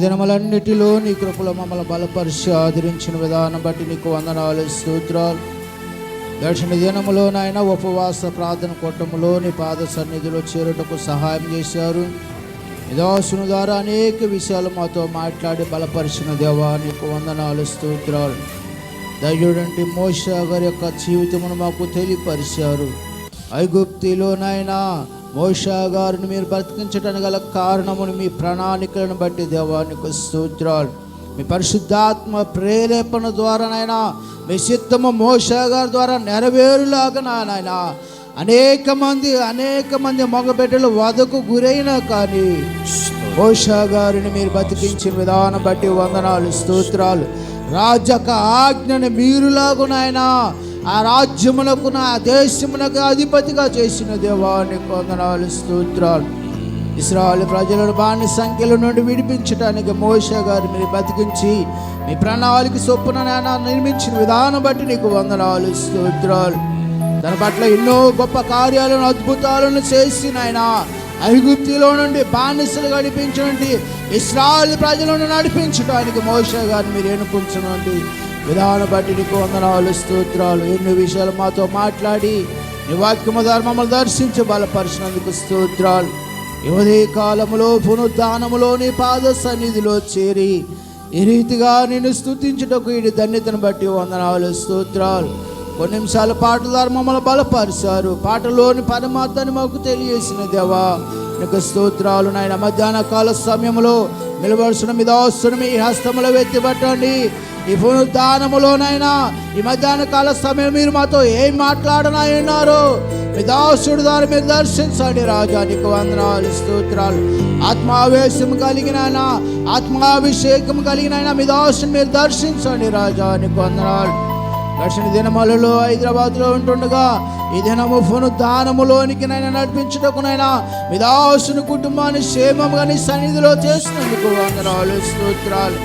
దినములన్నిటిలో నీ కృపలో మమ్మల్ని బలపరిచి ఆదరించిన విధానం బట్టి నీకు వందనాలు, స్తోత్రాలు. దర్శన దినములో నాయన ఉపవాస ప్రార్థన కూటములో నీ పాద సన్నిధిలో చేరుటకు సహాయం చేశారు. దాసుని ద్వారా అనేక విషయాలు మాతో మాట్లాడి బలపరిచిన దేవా నీకు వందనాలు, స్తోత్రాలు. ధైర్యుడంటి మోషే గారి యొక్క జీవితమును మాకు తెలియపరిచారు. ఐగుప్తిలో నాయన మోషే గారిని మీరు బ్రతికించడానికి గల కారణమును మీ ప్రణాళికలను బట్టి దేవానికి స్తోత్రాలు. మీ పరిశుద్ధాత్మ ప్రేరేపణ ద్వారా నాయన మీ చిత్తము మోషే గారి ద్వారా నెరవేరులాగా నాయన అనేక మంది మగబిడ్డలు వధకు గురైనా కానీ మోషే గారిని మీరు బతికించిన విధానం బట్టి వందనాలు, స్తోత్రాలు. రాజక ఆజ్ఞను మీరులాగు నాయన ఆ రాజ్యమునకు ఆ దేశమునకు అధిపతిగా చేసిన దేవానికి వందనాలు, స్తోత్రాలు. ఇశ్రాయేలు ప్రజలను బాని సంఖ్యల నుండి విడిపించడానికి మోషే గారు మీరు బతికించి మీ ప్రణాళిక చొప్పున నిర్మించిన విధానం బట్టి నీకు వందనాలు, స్తోత్రాలు. దాని పట్ల ఎన్నో గొప్ప కార్యాలను అద్భుతాలను చేసి నాయన ఐగుప్తిలో నుండి బానిసలు గడిపించండి, ఇశ్రాయేలు ప్రజలను నడిపించడానికి మోషే గారిని మీరు ఎన్నుకుంటున్నాండి విధానం బట్టి నీకు వందనాలు, స్తోత్రాలు. ఎన్నో విషయాలు మాతో మాట్లాడి నీ వాక్యము ద్వారా మమ్మల్ని దర్శించి బలపరిచినందుకు స్తోత్రాలు. యువదే కాలములో పునరుద్ధానములో నీ పాద సన్నిధిలో చేరి ఈ రీతిగా నేను స్తుతించుటకు ఈ ధన్యతను బట్టి వందనాలు, స్తోత్రాలు. కొన్ని నిమిషాల పాటల ద్వారా మమ్మల్ని బలపరిచారు. పాటలోని పరమార్థాన్ని మాకు తెలియజేసిన దేవా నీకు స్తోత్రాలు. నాయన మధ్యాహ్న కాల సమయంలో నిలబడుచున్న మీ దాసుని మీ హస్తములో ఎత్తిపట్టండి. ఈ పునరుద్ధానములోనైనా ఈ మధ్యాహ్న కాల సమయం మీరు మాతో ఏం మాట్లాడనన్నారు మీ దాసుడు ద్వారా మీరు దర్శించండి రాజా నీకు వందనాలు, స్తోత్రాలు. ఆత్మావేశం కలిగిన ఆత్మాభిషేకం కలిగిన మీ దాసుని మీరు దర్శించండి రాజా నీకు వందనాలు. దర్శన దినములలో హైదరాబాద్లో ఉంటుండగా ఈ దినము పునరుద్ధానములోనికి నైనా నడిపించుటకునైనా మీ దాసుని కుటుంబాన్ని క్షేమంగా నీ సన్నిధిలో చేసినందుకు వందనాలు, స్తోత్రాలు.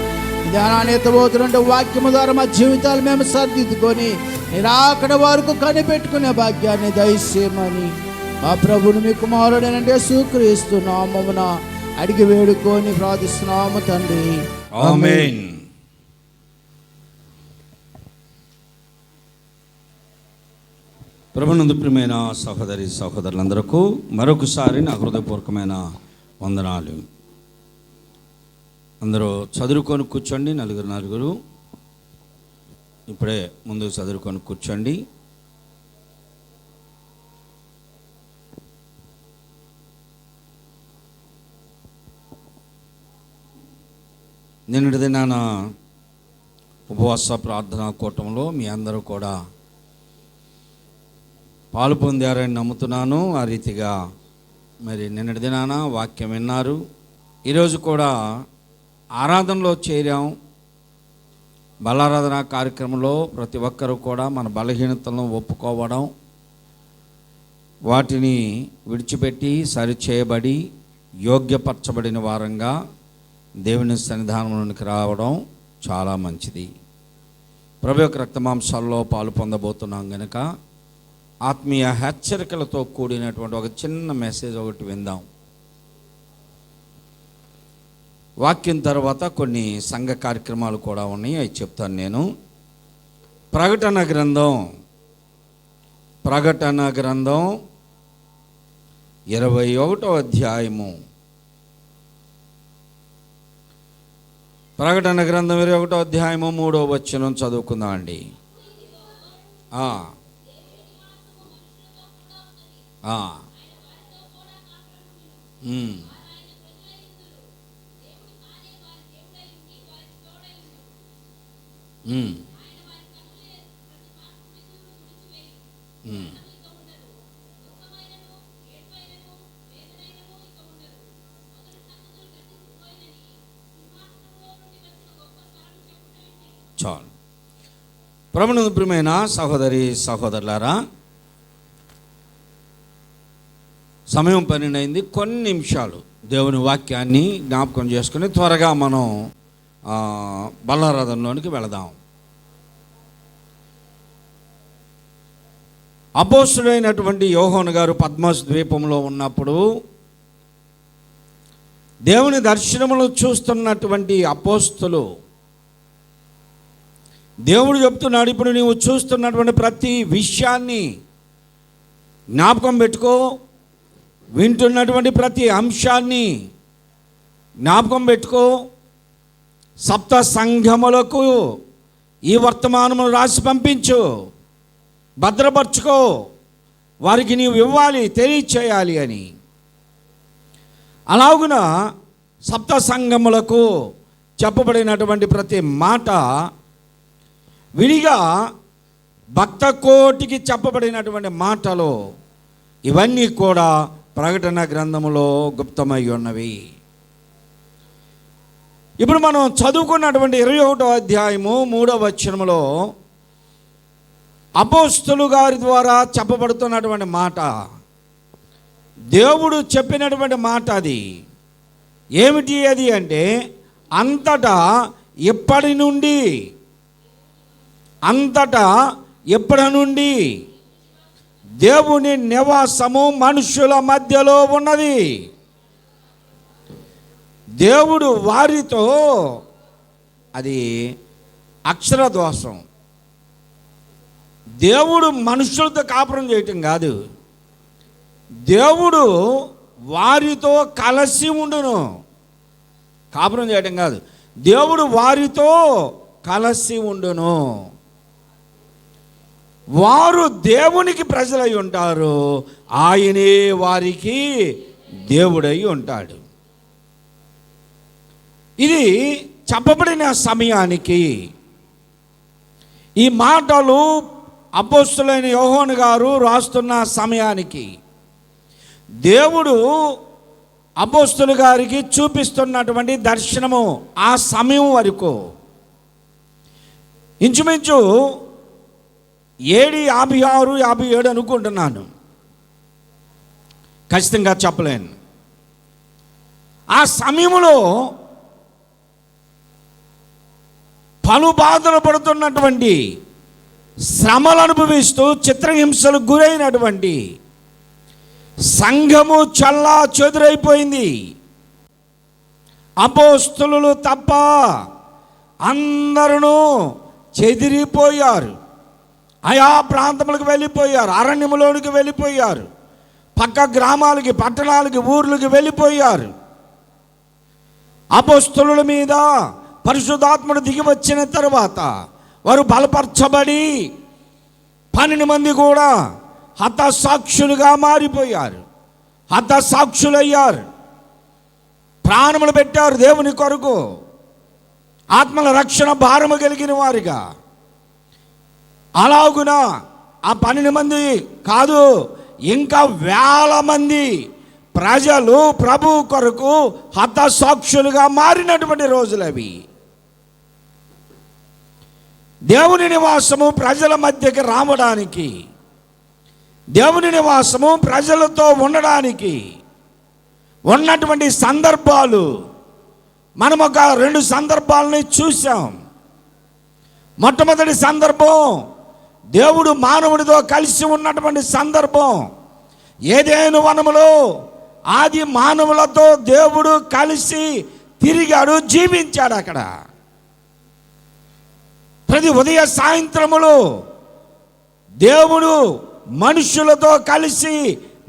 ధ్యానాన్ని ఎత్తబోతున్నట్టు వాక్యము ద్వారా మా జీవితాలు మేము సర్దిద్దుకొని నిరాకడ వరకు కనిపెట్టుకునే భాగ్యాన్ని దయచేయమని మా ప్రభుని మీ కుమారుడైన యేసుక్రీస్తు నామమున అడిగి వేడుకొని ప్రార్థిస్తున్నాము తండ్రి, ఆమేన్. ప్రభునందు ప్రియమైన సహోదరి సహోదరులందరకు మరొకసారి నా హృదయపూర్వకమైన వందనాలు. అందరూ చదువుకొని కూర్చోండి. నలుగురు ఇప్పుడే ముందుకు చదువుకొని కూర్చోండి. నిన్నటి దినాన ఉపవాస ప్రార్థనా కూటంలో మీ అందరూ కూడా పాలు పొందారని నమ్ముతున్నాను. ఆ రీతిగా మరి నిన్నటి దినాన వాక్యం విన్నారు. ఈరోజు కూడా ఆరాధనలో చేరాం. బలారాధన కార్యక్రమంలో ప్రతి ఒక్కరూ కూడా మన బలహీనతలను ఒప్పుకోవడం, వాటిని విడిచిపెట్టి సరిచేయబడి యోగ్యపరచబడిన వారంగా దేవుని సన్నిధానంలోనికి రావడం చాలా మంచిది. ప్రభు యొక్క రక్తమాంసాల్లో పాలు పొందబోతున్నాం కనుక ఆత్మీయ హెచ్చరికలతో కూడినటువంటి ఒక చిన్న మెసేజ్ ఒకటి విందాం. వాక్యం తర్వాత కొన్ని సంఘ కార్యక్రమాలు కూడా ఉన్నాయి, అవి చెప్తాను నేను. ప్రకటన గ్రంథం 21వ అధ్యాయము. ప్రకటన గ్రంథం 21వ అధ్యాయము 3వ వచనం చదువుకుందాం అండి. చాలు. ప్రభునందు ప్రియమైన సహోదరి సహోదరులారా, సమయం 12 అయింది. కొన్ని నిమిషాలు దేవుని వాక్యాన్ని జ్ఞాపకం చేసుకుని త్వరగా మనం బలారాధనలోనికి వెళదాం. అపోస్తుడైనటువంటి యోహాను గారు పద్మస్ ద్వీపంలో ఉన్నప్పుడు దేవుని దర్శనములు చూస్తున్నటువంటి అపోస్తులు, దేవుడు చెప్తున్నాడు, ఇప్పుడు నీవు చూస్తున్నటువంటి ప్రతి విషయాన్ని జ్ఞాపకం పెట్టుకో, వింటున్నటువంటి ప్రతి అంశాన్ని జ్ఞాపకం పెట్టుకో, సప్త సంఘములకు ఈ వర్తమానములు రాసి పంపించు, భద్రపరచుకో, వారికి నీవు ఇవ్వాలి, తెలియచేయాలి అని. అలాగున సప్త సంఘములకు చెప్పబడినటువంటి ప్రతి మాట విడిగా భక్త కోటికి చెప్పబడినటువంటి మాటలు ఇవన్నీ కూడా ప్రకటన గ్రంథములో గుప్తమై ఉన్నవి. ఇప్పుడు మనం చదువుకున్నటువంటి 21వ అధ్యాయము 3వ వచనములో అపోస్తలు గారి ద్వారా చెప్పబడుతున్నటువంటి మాట, దేవుడు చెప్పినటువంటి మాట. అది ఏమిటి? అది అంటే అంతటా ఎప్పటి నుండి దేవుని నివాసము మనుషుల మధ్యలో ఉన్నది. దేవుడు వారితో, అది అక్షర దోషం, దేవుడు మనుషులతో కాపురం చేయటం కాదు, దేవుడు వారితో కలిసి ఉండును. కాపురం చేయటం కాదు, దేవుడు వారితో కలిసి ఉండును. వారు దేవునికి ప్రజలై ఉంటారు, ఆయనే వారికి దేవుడై ఉంటాడు. ఇది చెప్పబడిన సమయానికి, ఈ మాటలు అపోస్తలుడైన యోహాను గారు రాస్తున్న సమయానికి దేవుడు అపోస్తలు గారికి చూపిస్తున్నటువంటి దర్శనము ఆ సమయం వరకు ఇంచుమించు 56, 57 అనుకుంటున్నాను, ఖచ్చితంగా చెప్పలేను. ఆ సమయంలో పలు బాధలు పడుతున్నటువంటి, శ్రమలు అనుభవిస్తూ చిత్రహింసలకు గురైనటువంటి సంఘము చల్లా చెదురైపోయింది. అపోస్తలులు తప్ప అందరూ చెదిరిపోయారు, ఆయా ప్రాంతములకు వెళ్ళిపోయారు, అరణ్యములోనికి వెళ్ళిపోయారు, పక్క గ్రామాలకి, పట్టణాలకి, ఊర్లకి వెళ్ళిపోయారు. అపోస్తలుల మీద పరిశుద్ధాత్ముడు దిగి వచ్చిన తరువాత వారు బలపరచబడి 12 మంది కూడా హతసాక్షులుగా మారిపోయారు, హతసాక్షులయ్యారు, ప్రాణములు పెట్టారు దేవుని కొరకు, ఆత్మల రక్షణ భారము కలిగిన వారిగా. అలాగున ఆ 12 మంది కాదు, ఇంకా వేల మంది ప్రజలు ప్రభు కొరకు హతసాక్షులుగా మారినటువంటి రోజులు అవి. దేవుని నివాసము ప్రజల మధ్యకి రావడానికి, దేవుని నివాసము ప్రజలతో ఉండడానికి ఉన్నటువంటి సందర్భాలు మనం ఒక 2 సందర్భాలని చూసాం. మొట్టమొదటి సందర్భం దేవుడు మానవుడితో కలిసి ఉన్నటువంటి సందర్భం. ఏదైనా వనములో ఆది మానవులతో దేవుడు కలిసి తిరిగాడు, జీవించాడు. అక్కడ ప్రతి ఉదయ సాయంత్రములు దేవుడు మనుషులతో కలిసి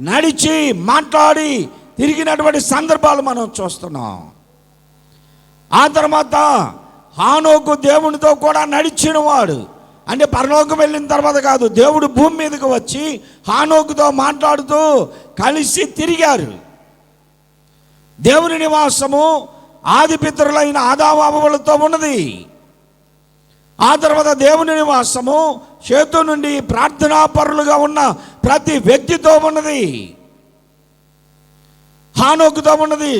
నడిచి మాట్లాడి తిరిగినటువంటి సందర్భాలు మనం చూస్తున్నాం. ఆ తర్వాత హానోకు దేవునితో కూడా నడిచిన వాడు, అంటే పరలోకం వెళ్ళిన తర్వాత కాదు, దేవుడు భూమి మీదకి వచ్చి హానోకుతో మాట్లాడుతూ కలిసి తిరిగారు. దేవుని నివాసము ఆది పితరులైన ఆదాము అవ్వలతో ఉన్నది. ఆ తర్వాత దేవుని నివాసము చేతు నుండి ప్రార్థనాపరులుగా ఉన్న ప్రతి వ్యక్తితో ఉన్నది. హానోకుతో ఉన్నది,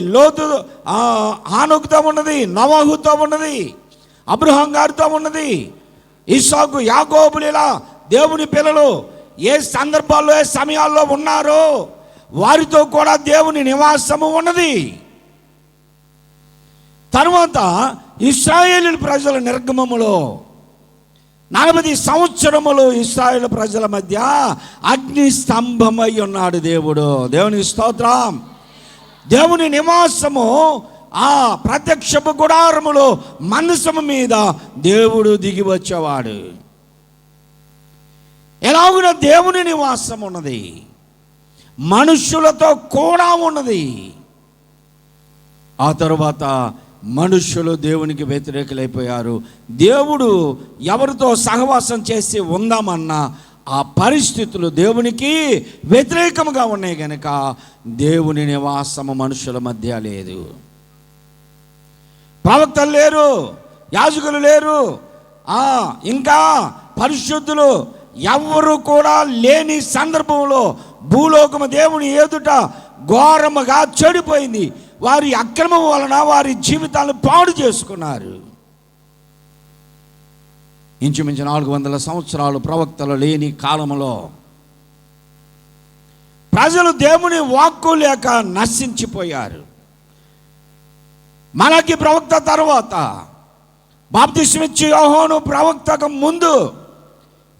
హానోకుతో ఉన్నది, నోవహుతో ఉన్నది, అబ్రహాం గారితో ఉన్నది, ఇస్సాకు, యాకోబులు, ఇలా దేవుని పిల్లలు ఏ సందర్భాల్లో ఏ సమయాల్లో ఉన్నారో వారితో కూడా దేవుని నివాసము ఉన్నది. తరువాత ఇశ్రాయేలు ప్రజల నిర్గమములో 40 సంవత్సరములు ఇశ్రాయేలు ప్రజల మధ్య అగ్ని స్తంభమై ఉన్నాడు దేవుడు. దేవునికి స్తోత్రం. దేవుని నివాసము ఆ ప్రత్యక్షపు గుడారములో మందసము మీద దేవుడు దిగి వచ్చేవాడు. ఎలాగున దేవుని నివాసం ఉన్నది, మనుష్యులతో కూడా ఉన్నది. ఆ తరువాత మనుష్యులు దేవునికి వ్యతిరేకులైపోయారు. దేవుడు ఎవరితో సహవాసం చేసి ఉందామన్నా ఆ పరిస్థితులు దేవునికి వ్యతిరేకముగా ఉన్నాయి కనుక దేవుని నివాసము మనుషుల మధ్య లేదు. ప్రవక్తలు లేరు, యాజకులు లేరు, ఇంకా పరిశుద్ధులు ఎవరు కూడా లేని సందర్భంలో భూలోకము దేవుని ఎదుట ఘోరముగా చెడిపోయింది. వారి అక్రమం వలన వారి జీవితాలను పాడు చేసుకున్నారు. ఇంచుమించు 400 సంవత్సరాలు ప్రవక్తలు లేని కాలంలో ప్రజలు దేవుని వాక్కు లేక నశించిపోయారు. మలకి ప్రవక్త తర్వాత బాప్తిస్మిచ్చి యోహాను ప్రవక్తకు ముందు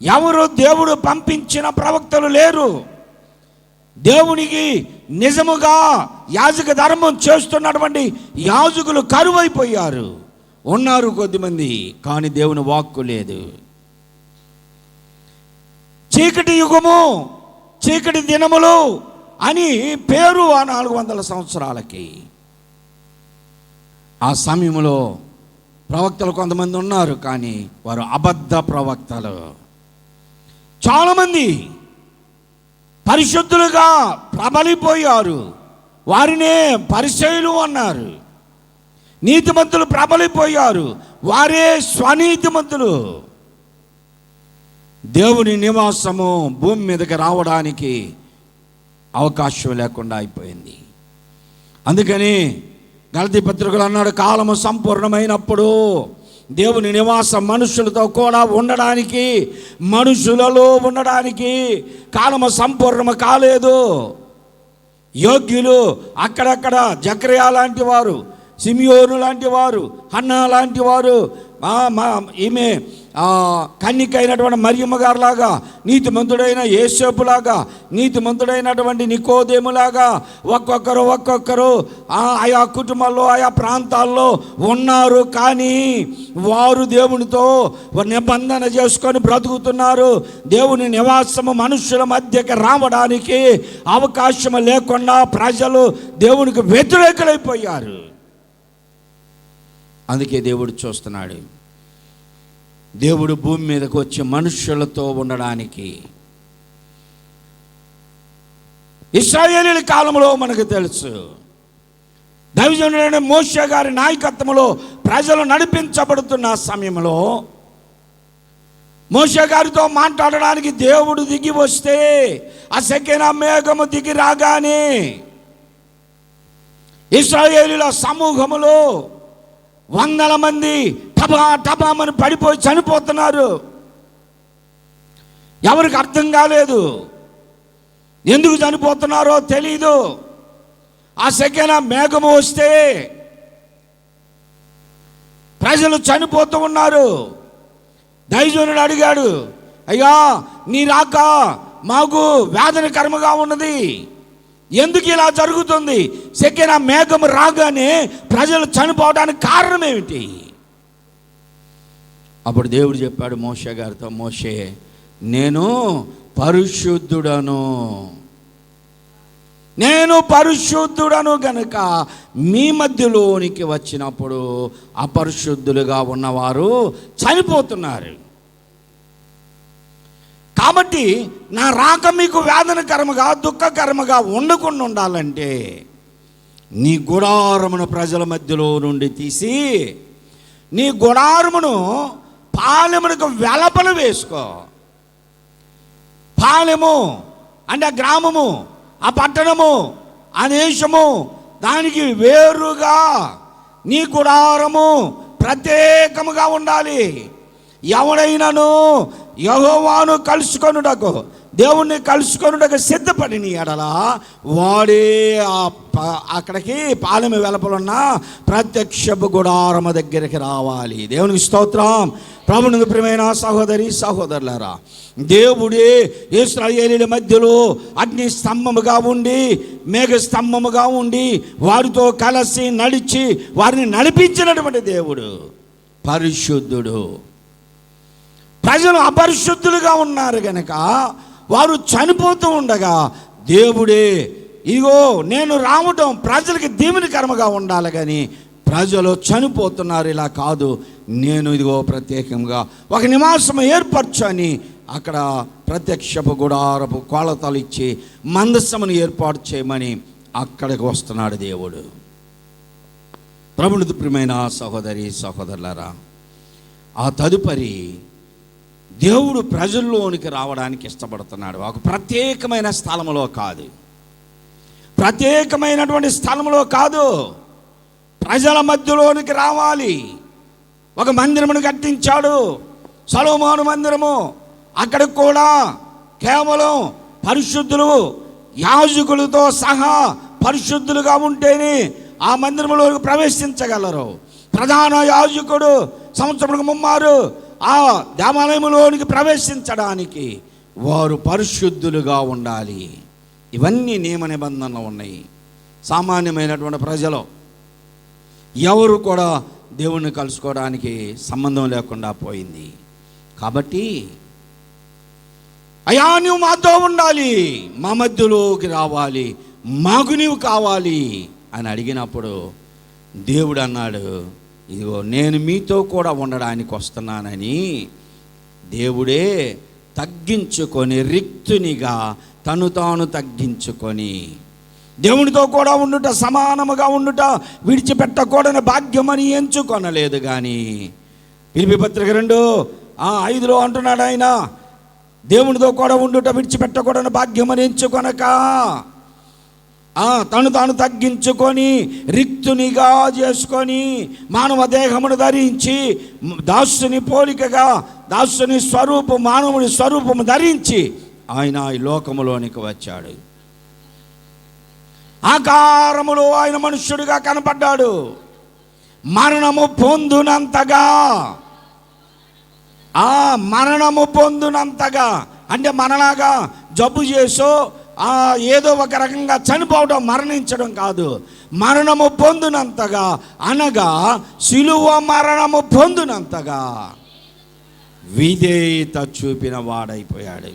ఎవరు దేవుడు పంపించిన ప్రవక్తలు లేరు. దేవునికి నిజముగా యాజక ధర్మం చేస్తున్నటువంటి యాజకులు కరువైపోయారు. ఉన్నారు కొద్దిమంది, కానీ దేవుని వాక్కు లేదు. చీకటి యుగము, చీకటి దినములు అని పేరు ఆ 400 సంవత్సరాలకి. ఆ సమయంలో ప్రవక్తలు కొంతమంది ఉన్నారు, కానీ వారు అబద్ధ ప్రవక్తలు. చాలామంది పరిశుద్ధులుగా ప్రబలిపోయారు. వారినే పరిసయ్యులు అన్నారు. నీతిమంతులు ప్రబలిపోయారు, వారే స్వనీతిమంతులు. దేవుని నివాసము భూమి మీదకి రావడానికి అవకాశం లేకుండా అయిపోయింది. అందుకని గలతీ పత్రికలు అన్నాడు, కాలము సంపూర్ణమైనప్పుడు దేవుని నివాసం మనుషులతో కూడా ఉండడానికి, మనుషులలో ఉండడానికి కాలము సంపూర్ణము కాలేదు. యోగ్యులు అక్కడక్కడ జకర్యా లాంటి వారు, సిమియోను లాంటి వారు, హన్నా లాంటి వారు, ఈమె కన్నికైనటువంటి మరియమ్మ గారులాగా, నీతిమంతుడైన యేసేపులాగా, నీతిమంతుడైనటువంటి నికోదేములాగా ఒక్కొక్కరు ఆయా కుటుంబాల్లో ఆయా ప్రాంతాల్లో ఉన్నారు. కానీ వారు దేవునితో నిబంధన చేసుకొని బ్రతుకుతున్నారు. దేవుని నివాసము మనుషుల మధ్యకి రావడానికి అవకాశం లేకుండా ప్రజలు దేవునికి వ్యతిరేకులైపోయారు. అందుకే దేవుడు చూస్తున్నాడు, దేవుడు భూమి మీదకి వచ్చి మనుషులతో ఉండడానికి. ఇశ్రాయేలీయుల కాలంలో మనకు తెలుసు, దైవజనుడైన మోషే గారి నాయకత్వంలో ప్రజలు నడిపించబడుతున్న సమయంలో మోషే గారితో మాట్లాడడానికి దేవుడు దిగి వస్తే, ఆ షెకెనా మేఘము దిగి రాగానే ఇశ్రాయేలీయుల సమూహములో 100 మంది టపామని పడిపోయి చనిపోతున్నారు. ఎవరికి అర్థం కాలేదు, ఎందుకు చనిపోతున్నారో తెలీదు. ఆ షెకెనా మేఘము వస్తే ప్రజలు చనిపోతూ ఉన్నారు. దైవజనుడు అడిగాడు, అయ్యా నీ రాక మాకు వేదనకరముగా ఉన్నది, ఎందుకు ఇలా జరుగుతుంది? షెకెనా మేఘం రాగానే ప్రజలు చనిపోవడానికి కారణం ఏమిటి? అప్పుడు దేవుడు చెప్పాడు మోషే గారితో, మోషే నేను పరిశుద్ధుడను గనుక మీ మధ్యలోనికి వచ్చినప్పుడు అపరిశుద్ధులుగా ఉన్నవారు చనిపోతున్నారు. కాబట్టి నా రాక మీకు వేదనకరముగా దుఃఖకరముగా ఉండకుండా ఉండాలంటే నీ గుడారమును ప్రజల మధ్యలో నుండి తీసి నీ గుడారమును పాలెమునకు వెలపల వేసుకో. పాలెము అంటే ఆ గ్రామము, ఆ పట్టణము, ఆ దేశము, దానికి వేరుగా నీ గుడారము ప్రత్యేకముగా ఉండాలి. ఎవడైనాను యెహోవాను కలుసుకొనుటకు, దేవుణ్ణి కలుసుకొనుటకు సిద్ధపడిన ఎడల వాడే అక్కడికి పాలెం వెలుపలున్న ప్రత్యక్షపు గుడారము దగ్గరికి రావాలి. దేవునికి స్తోత్రం. ప్రభువునందు ప్రియమైన సహోదరి సహోదరులారా, దేవుడే ఇశ్రాయేలీయుల మధ్యలో అగ్ని స్తంభముగా ఉండి మేఘ స్తంభముగా ఉండి వారితో కలిసి నడిచి వారిని నడిపించినటువంటి దేవుడు పరిశుద్ధుడు. ప్రజలు అపరిశుద్ధులుగా ఉన్నారు కనుక వారు చనిపోతూ ఉండగా దేవుడే ఇదిగో నేను రావటం ప్రజలకి దీవెనకరముగా ఉండాలి, కానీ ప్రజలు చనిపోతున్నారు, ఇలా కాదు, నేను ఇదిగో ప్రత్యేకంగా ఒక నివాసం ఏర్పరచని అక్కడ ప్రత్యక్షపు గుడారపు కొలతలు ఇచ్చి మందసమును ఏర్పాటు చేయమని అక్కడికి వస్తున్నాడు దేవుడు. ప్రభువునందు ప్రియమైన సహోదరి సహోదరులారా, ఆ తదుపరి దేవుడు ప్రజల్లోనికి రావడానికి ఇష్టపడుతున్నాడు. ఒక ప్రత్యేకమైన స్థలంలో కాదు, ప్రత్యేకమైనటువంటి స్థలంలో కాదు, ప్రజల మధ్యలోనికి రావాలి. ఒక మందిరమును కట్టించాడు, సొలొమోను మందిరము. అక్కడికి కూడా కేవలం పరిశుద్ధులు, యాజకులతో సహా పరిశుద్ధులుగా ఉంటేనే ఆ మందిరంలోకి ప్రవేశించగలరు. ప్రధాన యాజకుడు సంవత్సరానికి ముమ్మారు ఆ దేవాలయంలోనికి ప్రవేశించడానికి వారు పరిశుద్ధులుగా ఉండాలి. ఇవన్నీ నియమ నిబంధనలు ఉన్నాయి. సామాన్యమైనటువంటి ప్రజలు ఎవరు కూడా దేవుణ్ణి కలుసుకోవడానికి సంబంధం లేకుండా పోయింది. కాబట్టి అయ్యా నువ్వు మాతో ఉండాలి, మా మధ్యలోకి రావాలి, మాకు నీవు కావాలి అని అడిగినప్పుడు దేవుడు అన్నాడు, ఇదిగో నేను మీతో కూడా ఉండడానికి వస్తున్నానని. దేవుడే తగ్గించుకొని రిక్తునిగా తను తాను తగ్గించుకొని దేవునితో కూడా ఉండుట, సమానముగా ఉండుట విడిచిపెట్టకూడని భాగ్యమని ఎంచుకొనలేదు. కానీ ఫిలిప్పీ పత్రిక 2:5 అంటున్నాడు ఆయన, దేవునితో కూడా ఉండుట విడిచిపెట్టకూడని భాగ్యమని ఎంచుకొనక తను తాను తగ్గించుకొని రిక్తునిగా చేసుకొని మానవ దేహమును ధరించి దాసుని పోలికగా దాసుని స్వరూపం మానవుని స్వరూపము ధరించి ఆయన ఈ లోకములోనికి వచ్చాడు. ఆకారములో ఆయన మనుష్యుడిగా కనపడ్డాడు. మరణము పొందునంతగా, మరణము పొందునంతగా అంటే మనలాగా జబ్బు చేసో ఏదో ఒక రకంగా చనిపోవడం, మరణించడం కాదు. మరణము పొందునంతగా అనగా సిలువ మరణము పొందునంతగా విధేయత చూపిన వాడైపోయాడు.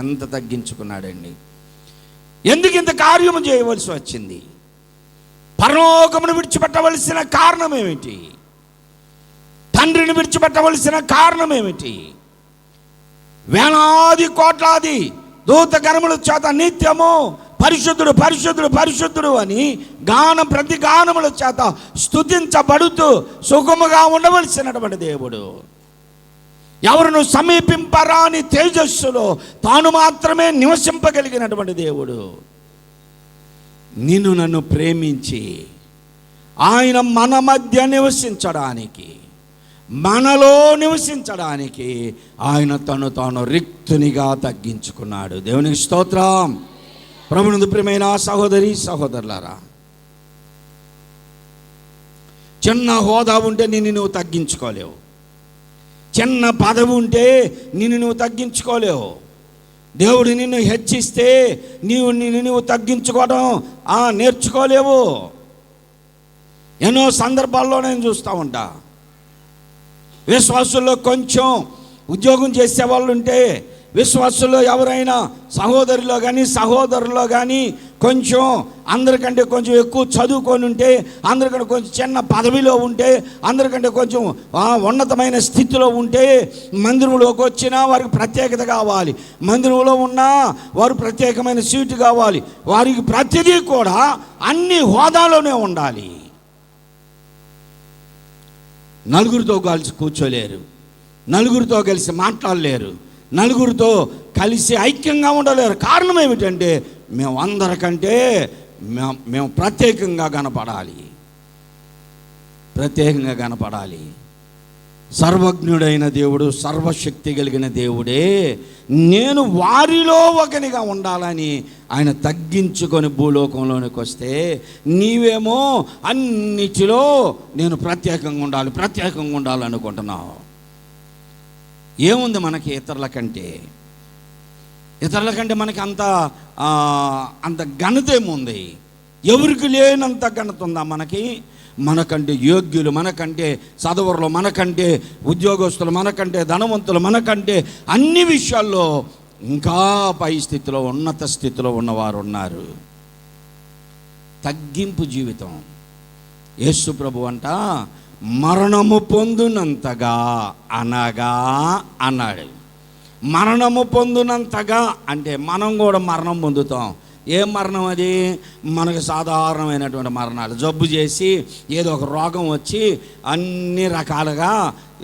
ఎంత తగ్గించుకున్నాడండి. ఎందుకు ఇంత కార్యము చేయవలసి వచ్చింది? పరలోకమును విడిచిపెట్టవలసిన కారణం ఏమిటి? తండ్రిని విడిచిపెట్టవలసిన కారణం ఏమిటి? వేలాది కోట్లాది దూత గణముల చేత నిత్యము పరిశుద్ధుడు పరిశుద్ధుడు పరిశుద్ధుడు అని గానం ప్రతి గానముల చేత స్తుతించబడుతూ సుఖముగా ఉండవలసినటువంటి దేవుడు ఎవరును సమీపింపరాని తేజస్సులో తాను మాత్రమే నివసింపగలిగినటువంటి దేవుడు నిన్ను నన్ను ప్రేమించి ఆయన మన మధ్య నివసించడానికి, మనలో నివసించడానికి ఆయన తను తాను రిక్తునిగా తగ్గించుకున్నాడు. దేవునికి స్తోత్రం. ప్రభువునందు ప్రియమైన సహోదరి సహోదరులారా, చిన్న హోదా ఉంటే నిన్ను నువ్వు తగ్గించుకోలేవు, చిన్న పదవి ఉంటే నిన్ను నువ్వు తగ్గించుకోలేవు. దేవుడు నిన్ను హెచ్చిస్తే నిన్ను నువ్వు తగ్గించుకోవడం నేర్చుకోలేవు. ఎన్నో సందర్భాల్లో నేను చూస్తూ ఉంటా, విశ్వాసుల్లో కొంచెం ఉద్యోగం చేసే వాళ్ళు ఉంటే, విశ్వాసుల్లో ఎవరైనా సహోదరులో కానీ సహోదరులో కానీ కొంచెం అందరికంటే కొంచెం ఎక్కువ చదువుకొని ఉంటే, అందరికంటే కొంచెం చిన్న పదవిలో ఉంటే, అందరికంటే కొంచెం ఉన్నతమైన స్థితిలో ఉంటే మందిరంలోకి వచ్చినా వారికి ప్రత్యేకత కావాలి, మందిరంలో ఉన్నా వారు ప్రత్యేకమైన సీటు కావాలి, వారికి ప్రతిదీ కూడా అన్ని హోదాలోనే ఉండాలి. నలుగురితో కలిసి కూర్చోలేరు, నలుగురితో కలిసి మాట్లాడలేరు, నలుగురితో కలిసి ఐక్యంగా ఉండలేరు. కారణం ఏమిటంటే మేము అందరికంటే మేము ప్రత్యేకంగా కనపడాలి, ప్రత్యేకంగా కనపడాలి. సర్వజ్ఞుడైన దేవుడు, సర్వశక్తి కలిగిన దేవుడే నేను వారిలో ఒకనిగా ఉండాలని ఆయన తగ్గించుకొని భూలోకంలోనికి వస్తే, నీవేమో అన్నిటిలో నేను ప్రత్యేకంగా ఉండాలనుకుంటున్నావు. ఏముంది మనకి ఇతరుల కంటే మనకి అంత ఘనత ఏముంది? ఎవరికి లేనంత ఘనత ఉందా మనకంటే యోగ్యులు, మనకంటే చదవరులు, మనకంటే ఉద్యోగస్తులు, మనకంటే ధనవంతులు, మనకంటే అన్ని విషయాల్లో ఇంకా పై స్థితిలో, ఉన్నత స్థితిలో ఉన్నవారు ఉన్నారు. తగ్గింపు జీవితం. యేసు ప్రభు అంట మరణము పొందునంతగా అనగా అన్నాడు. మరణము పొందునంతగా అంటే మనం కూడా మరణం పొందుతాం. ఏం మరణం అది? మనకు సాధారణమైనటువంటి మరణాలు. జబ్బు చేసి ఏదో ఒక రోగం వచ్చి అన్ని రకాలుగా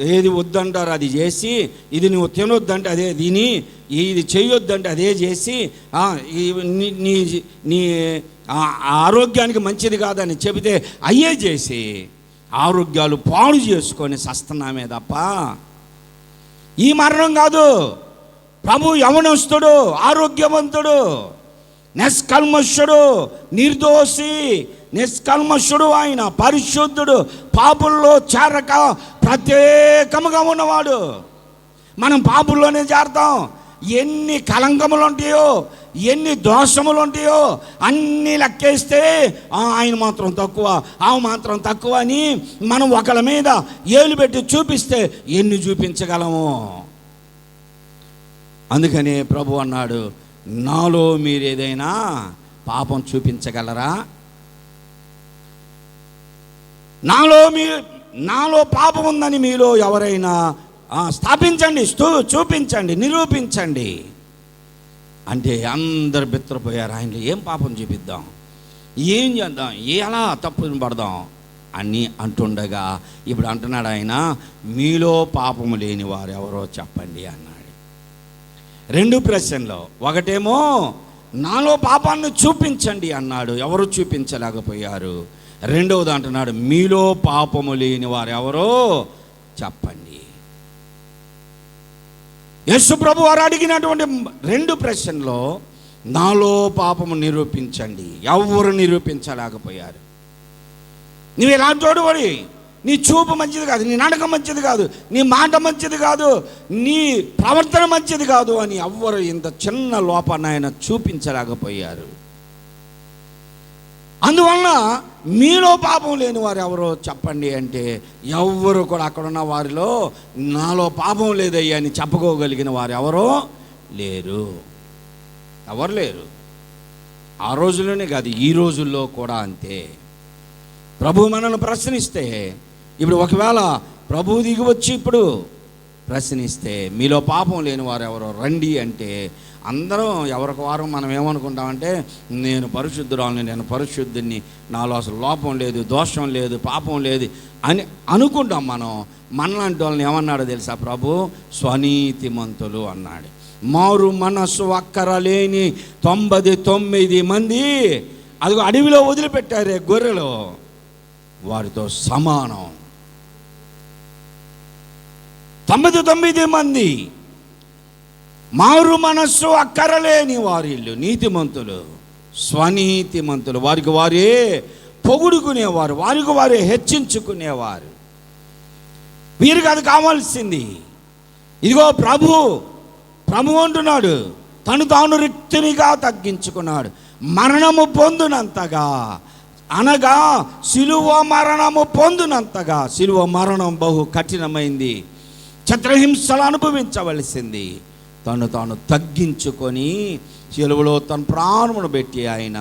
ఏది వద్దంటారు అది చేసి, ఇది నువ్వు తినొద్దంటే అదే తిని, ఇది చేయొద్దంటే అదే చేసి, నీ ఆరోగ్యానికి మంచిది కాదని చెబితే అయ్యే చేసి ఆరోగ్యాలు పాడు చేసుకొని సస్తున్నామే తప్ప ఈ మరణం కాదు. ప్రభు యవనస్తుడు, ఆరోగ్యవంతుడు, నిష్కల్మషుడు, నిర్దోషి, నిష్కల్మషుడు, ఆయన పరిశుద్ధుడు, పాపుల్లో చేరక ప్రత్యేకముగా ఉన్నవాడు. మనం పాపుల్లోనే చేరతాం. ఎన్ని కలంకములు ఉంటాయో, ఎన్ని దోషములు ఉంటాయో అన్నీ లెక్కేస్తే ఆయన మాత్రం తక్కువ, ఆమె మాత్రం తక్కువ అని మనం ఒకళ్ళ మీద ఏలు పెట్టి చూపిస్తే ఎన్ని చూపించగలము? అందుకని ప్రభు అన్నాడు, నాలో మీరు ఏదైనా పాపం చూపించగలరా? నాలో పాపం ఉందని మీలో ఎవరైనా స్థాపించండి, చూపించండి, నిరూపించండి అంటే అందరు బెత్తరపోయారు. ఆయనలో ఏం పాపం చూపిద్దాం, ఏం చేద్దాం, ఎలా తప్పుని పడదాం అని అంటుండగా ఇప్పుడు అంటున్నాడు ఆయన, మీలో పాపము లేని వారు ఎవరో చెప్పండి అన్నాడు. రెండు ప్రశ్నలు. ఒకటేమో నాలో పాపాన్ని చూపించండి అన్నాడు, ఎవరు చూపించలేకపోయారు. రెండవది అంటున్నాడు, మీలో పాపము లేని వారు ఎవరో చెప్పండి. యేసు ప్రభు వారు అడిగినటువంటి రెండు ప్రశ్నలో నాలో పాపము నిరూపించండి, ఎవరు నిరూపించలేకపోయారు. నువ్వు ఎలాంటి వాడి, నీ చూపు మంచిది కాదు, నీ నడక మంచిది కాదు, నీ మాట మంచిది కాదు, నీ ప్రవర్తన మంచిది కాదు అని ఎవ్వరు ఇంత చిన్న లోపాన్ని ఆయన చూపించలేకపోయారు. అందువలన మీలో పాపం లేని వారు ఎవరో చెప్పండి అంటే ఎవ్వరు కూడా అక్కడున్న వారిలో నాలో పాపం లేదయ్యా అని చెప్పుకోగలిగిన వారు ఎవరో లేరు. ఎవరు లేరు. ఆ రోజుల్లోనే కాదు, ఈ రోజుల్లో కూడా అంతే. ప్రభు మనల్ని ప్రశ్నిస్తే, ఇప్పుడు ఒకవేళ ప్రభు దిగి వచ్చి ఇప్పుడు ప్రశ్నిస్తే మీలో పాపం లేని వారు ఎవరో రండి అంటే అందరం ఎవరికి వారం మనం ఏమనుకుంటామంటే, నేను పరిశుద్ధురాలని, నేను పరిశుద్ధుని, నాలో అసలు లోపం లేదు, దోషం లేదు, పాపం లేదు అని అనుకుంటాం. మనలాంటి వాళ్ళని ఏమన్నాడో తెలుసా ప్రభు? స్వనీతిమంతులు అన్నాడు. మారు మనస్సు అక్కరలేని 99 మంది అదిగో అడవిలో వదిలిపెట్టారే గొర్రెలు, వారితో సమానం. 99 మంది మారు మనస్సు అక్కరలేని వారిల్లు నీతిమంతులు, స్వనీతిమంతులు, వారికి వారే పొగుడుకునేవారు, వారికి వారే హెచ్చించుకునేవారు. వీరికి అది కావాల్సింది. ఇదిగో ప్రభు అంటున్నాడు, తను తాను రిక్తునిగా తగ్గించుకున్నాడు, మరణము పొందునంతగా, అనగా సిలువ మరణము పొందునంతగా. సిలువ మరణం బహు కఠినమైంది, చిత్రహింసలు అనుభవించవలసింది. తను తాను తగ్గించుకొని సిలువలో తన ప్రాణమును పెట్టి ఆయన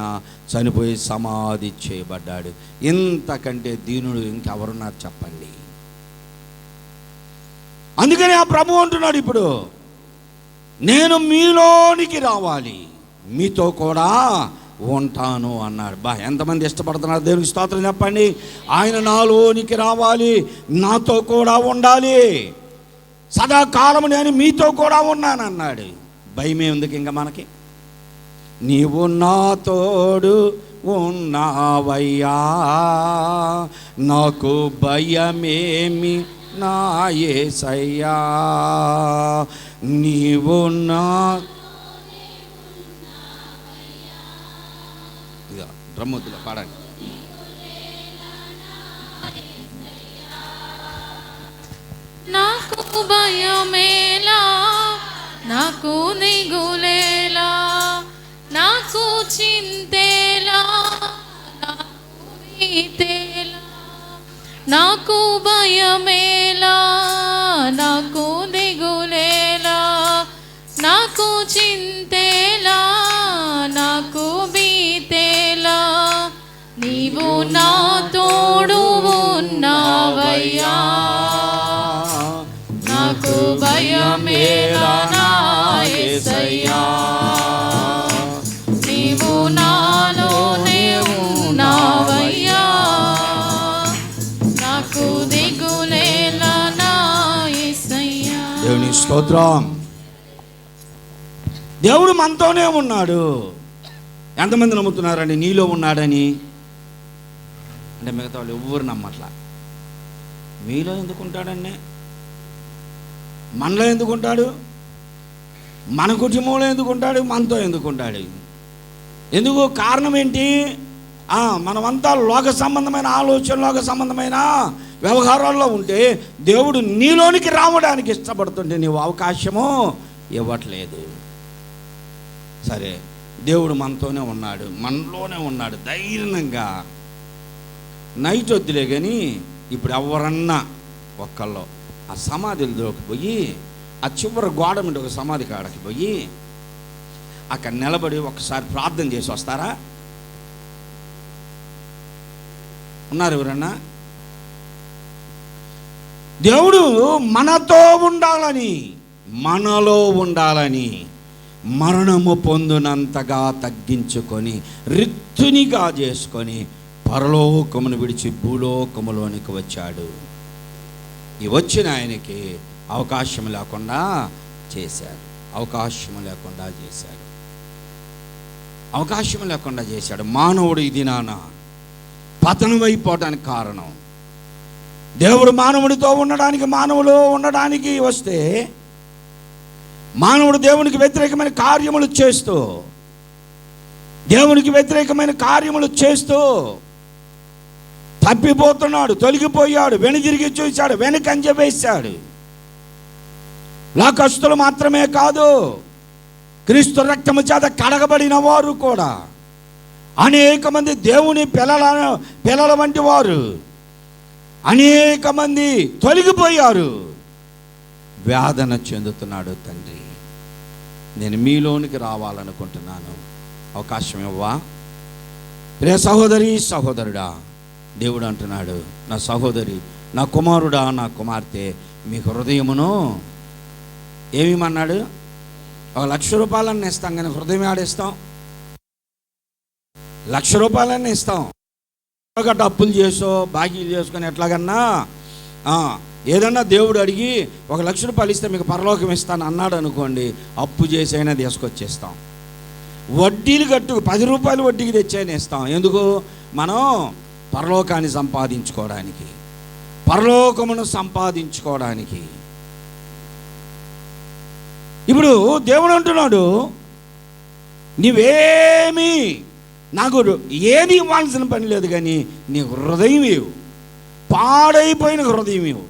చనిపోయి సమాధి చేయబడ్డాడు. ఇంతకంటే దీనుడు ఇంకెవరున్నారు చెప్పండి? అందుకని ఆ ప్రభు అంటున్నాడు, ఇప్పుడు నేను మీలోనికి రావాలి, మీతో కూడా ఉంటాను అన్నాడు. ఎంతమంది ఇష్టపడుతున్నారు దేవునికి స్తోత్రం చెప్పండి. ఆయన నాలోనికి రావాలి, నాతో కూడా ఉండాలి, సదాకాలము నేను మీతో కూడా ఉన్నాను అన్నాడు. భయమే ఎందుకు ఇంకా మనకి? నీవు నా తోడు ఉన్నావయ్యా, నాకు భయమేమి నా యేసయ్యా నీవు నా ఇక డ్రమ్ముద్దులో పాడండి. నాకు భయమేలా, నాకు దిగులేలా, నాకు చింతేలా, నాకు భీతేలా. నాకు భయమేలా, నాకు దిగులేలా, నాకు చింతేలా, నాకు భీతేలా. నీవు నా తోడు ఉన్నావయ్యా, నాకు భయమేలా నా యేసయ్యా. నీవు నాలోనే ఉన్నావయ్యా, నాకు దిగులేలా నా యేసయ్యా. దేవుని స్తోత్రం. దేవుడు మనతోనే ఉన్నాడు. ఎంతమంది నమ్ముతున్నారండి నీలో ఉన్నాడని? అంటే మిగతా వాళ్ళు ఎవ్వరు నమ్మట్లా. మీలో ఎందుకు ఉంటాడండి? మనలో ఎందుకు ఉంటాడు? మన కుటుంబంలో ఎందుకు ఉంటాడు? మనతో ఎందుకు ఉంటాడు? ఎందుకు? కారణం ఏంటి? మనమంతా లోక సంబంధమైన ఆలోచన, లోక సంబంధమైన వ్యవహారాల్లో ఉంటే దేవుడు నీలోనికి రావడానికి ఇష్టపడుతుంటే నీవు అవకాశము ఇవ్వట్లేదు. సరే, దేవుడు మనతోనే ఉన్నాడు, మనలోనే ఉన్నాడు. ధైర్యంగా నైట్ వద్దులే కానీ ఇప్పుడు ఎవరన్నా ఒక్కళ్ళు ఆ సమాధిలోకి పోయి ఆ చివరి గోడ మీద ఒక సమాధి కాడకి పోయి అక్కడ నిలబడి ఒకసారి ప్రార్థన చేసి వస్తారా? ఉన్నారు ఎవరన్నా? దేవుడు మనతో ఉండాలని, మనలో ఉండాలని మరణము పొందునంతగా తగ్గించుకొని రిత్తునిగా చేసుకొని పరలోకమును విడిచి భూలోకములోనికి వచ్చాడు. ఈ వచ్చిన ఆయనకి అవకాశం లేకుండా చేశాడు. అవకాశం లేకుండా చేశాడు. అవకాశం లేకుండా చేశాడు. మానవుడు ఈ దినాన పతనమైపోవడానికి కారణం, దేవుడు మానవుడితో ఉండడానికి, మానవులు ఉండడానికి వస్తే మానవుడు దేవునికి వ్యతిరేకమైన కార్యములు చేస్తూ, దేవునికి వ్యతిరేకమైన కార్యములు చేస్తూ తప్పిపోతున్నాడు, తొలగిపోయాడు, వెనుదిరిగి చూశాడు, వెనుకంజ వేశాడు. లోకస్తులు మాత్రమే కాదు, క్రీస్తు రక్తము చేత కడగబడిన వారు కూడా, అనేక మంది దేవుని పిల్లల వంటి వారు అనేక మంది తొలగిపోయారు. వేదన చెందుతున్నాడు తండ్రి. నేను మీలోనికి రావాలనుకుంటున్నాను, అవకాశం ఇవ్వా? ప్రియ సహోదరి, సహోదరుడా, దేవుడు అంటున్నాడు, నా సహోదరి, నా కుమారుడా, నా కుమార్తె, మీ హృదయమును ఏమన్నాడు? 1,00,000 రూపాయలన్నీ ఇస్తాం కానీ హృదయం ఆడేస్తాం. 1,00,000 రూపాయలన్నీ ఇస్తాం, గట్ట అప్పులు చేసో బాకీలు చేసుకొని ఎట్లాగన్నా ఏదన్నా దేవుడు అడిగి 1,00,000 రూపాయలు ఇస్తే మీకు పరలోకం ఇస్తాను అన్నాడు అనుకోండి, అప్పు చేసైనా తీసుకొచ్చేస్తాం. వడ్డీలు కట్టు 10 రూపాయలు వడ్డీకి తెచ్చైనా ఇస్తాం. ఎందుకు? మనం పరలోకాన్ని సంపాదించుకోవడానికి, పరలోకమును సంపాదించుకోవడానికి. ఇప్పుడు దేవుడు అంటున్నాడు, నీవేమీ నాకు ఏది ఇవ్వాల్సిన పని లేదు కానీ నీ హృదయం ఇవ్వు. పాడైపోయిన హృదయం ఇవ్వు,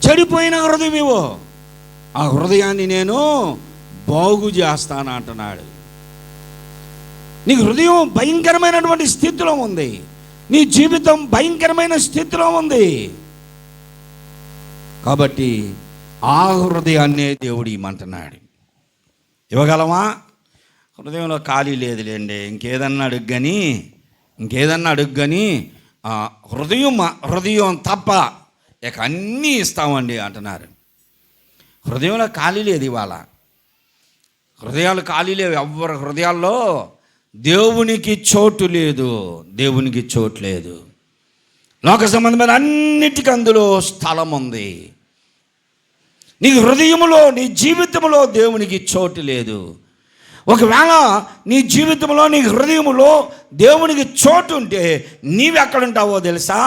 చెడిపోయిన హృదయం ఇవ్వు. ఆ హృదయాన్ని నేను బాగు చేస్తాను అంటున్నాడు. నీ హృదయం భయంకరమైనటువంటి స్థితిలో ఉంది, నీ జీవితం భయంకరమైన స్థితిలో ఉంది. కాబట్టి ఆ హృదయాన్నే దేవుడు ఇమ్మంటున్నాడు. ఇవ్వగలమా? హృదయంలో ఖాళీ లేదులేండి, ఇంకేదన్నా అడుగ్గని హృదయం తప్ప ఇక అన్నీ ఇస్తామండి అంటున్నారు. హృదయంలో ఖాళీ లేదు. ఇవాళ హృదయాలు ఖాళీ లేవు. ఎవరి హృదయాల్లో దేవునికి చోటు లేదు, దేవునికి చోటు లేదు. లోక సంబంధమైన అన్నిటికీ అందులో స్థలం ఉంది. నీ హృదయములో, నీ జీవితంలో దేవునికి చోటు లేదు. ఒకవేళ నీ జీవితంలో నీ హృదయంలో దేవునికి చోటు ఉంటే నీవెక్కడుంటావో తెలుసా?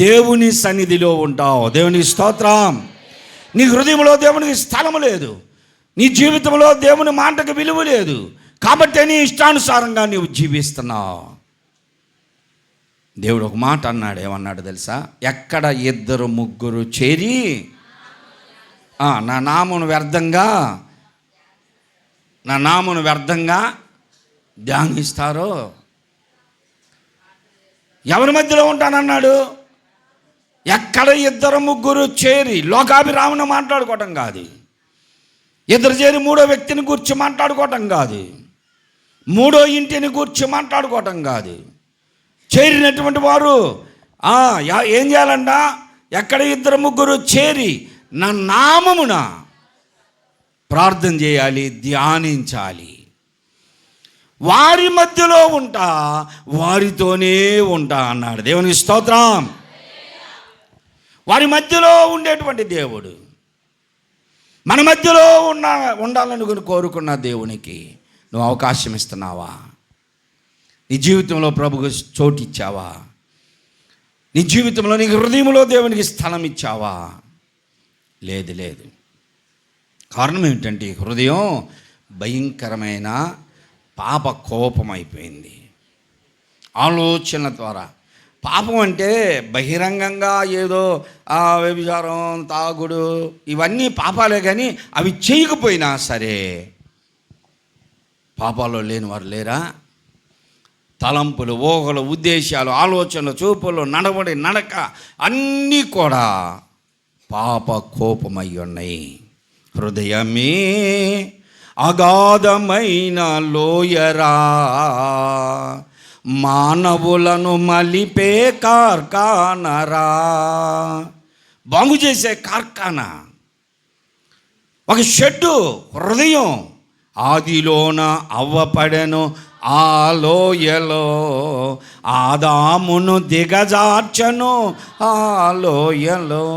దేవుని సన్నిధిలో ఉంటావు. దేవునికి స్తోత్రం. నీ హృదయంలో దేవునికి స్థలము లేదు, నీ జీవితంలో దేవుని మాటకు విలువ లేదు, కాబట్టి నీ ఇష్టానుసారంగా నీవు జీవిస్తున్నావు. దేవుడు ఒక మాట అన్నాడు. ఏమన్నాడు తెలుసా? ఎక్కడ 2-3 చేరి నా నామమును వ్యర్థంగా ధ్యానిస్తారో. ఎవరి మధ్యలో ఉంటానన్నాడు? ఎక్కడ 2-3 చేరి, లోకాభిరామణ మాట్లాడుకోవటం కాదు, 2 చేరి 3వ వ్యక్తిని కూర్చి మాట్లాడుకోవటం కాదు, 3వ ఇంటిని కూర్చి మాట్లాడుకోవటం కాదు. చేరినటువంటి వారు ఏం చేయాలంట? ఎక్కడ 2-3 చేరి నా నామమున ప్రార్థన చేయాలి, ధ్యానించాలి. వారి మధ్యలో ఉంటా, వారితోనే ఉంటా అన్నాడు. దేవునికి స్తోత్రం. వారి మధ్యలో ఉండేటువంటి దేవుడు మన మధ్యలో ఉండాలని కోరుకున్న దేవునికి నువ్వు అవకాశం ఇస్తున్నావా? నీ జీవితంలో ప్రభుకు చోటు ఇచ్చావా? నీ జీవితంలో నీ హృదయంలో దేవునికి స్థలం ఇచ్చావా? లేదు. కారణం ఏమిటంటే హృదయం భయంకరమైన పాప కోపం అయిపోయింది. ఆలోచన ద్వారా పాపం అంటే బహిరంగంగా ఏదో వ్యభిచారం, తాగుడు, ఇవన్నీ పాపాలే, కానీ అవి చేయకపోయినా సరే పాపాల్లో లేని వారు లేరా? తలంపులు, ఊహలు, ఉద్దేశాలు, ఆలోచనలు, చూపులు, నడవడి, నడక అన్నీ కూడా పాప కోపమై ఉన్నాయి. హృదయమే అగాధమైన లోయరా, మానవులను మలిపే కార్ఖానరా. బాగు చేసే కార్ఖానా, ఒక షెడ్డు హృదయం. ఆదిలోన అవ్వపడెను ఆ లోయలో, ఆదామును దిగజార్చను ఆ లోయలో.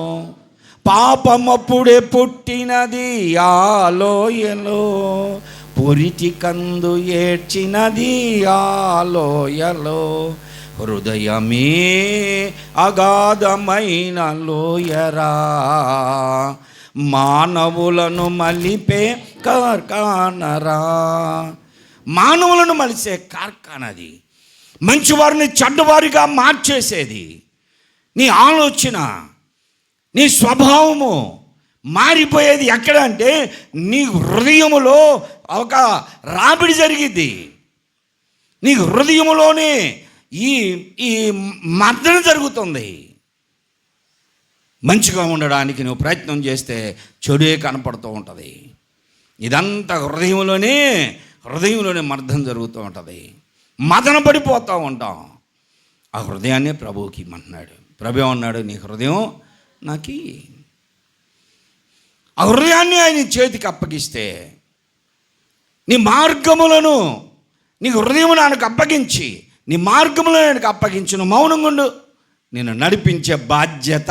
పాపమప్పుడే పుట్టినది ఆ లోయలో, పొరిటి కందు ఏడ్చినది ఆ లోయలో. హృదయమే అగాధమైన లోయరా, మానవులను మలిపే కార్ఖానరా. మానవులను మలిసే కార్ఖానది, మంచివారిని చెడ్డవారిగా మార్చేసేది. నీ ఆలోచన, నీ స్వభావము మారిపోయేది ఎక్కడ అంటే నీ హృదయములో ఒక రాబడి జరిగిద్ది. నీ హృదయములోనే ఈ మర్దన జరుగుతుంది. మంచిగా ఉండడానికి నువ్వు ప్రయత్నం చేస్తే చెడే కనపడుతూ ఉంటుంది. ఇదంతా హృదయంలోనే మర్దన జరుగుతూ ఉంటుంది. మదన పడిపోతూ ఉంటాం. ఆ హృదయాన్నే ప్రభువుకి ఇమ్మన్నాడు. ప్రభు ఏమన్నాడు? నీ హృదయం నాకు. ఆ హృదయాన్ని ఆయన చేతికి అప్పగిస్తే, నీ మార్గములను, నీ హృదయం నాకు అప్పగించి, నీ మార్గములను ఆయనకు అప్పగించును, మౌనంగా ఉండు, నేను నడిపించే బాధ్యత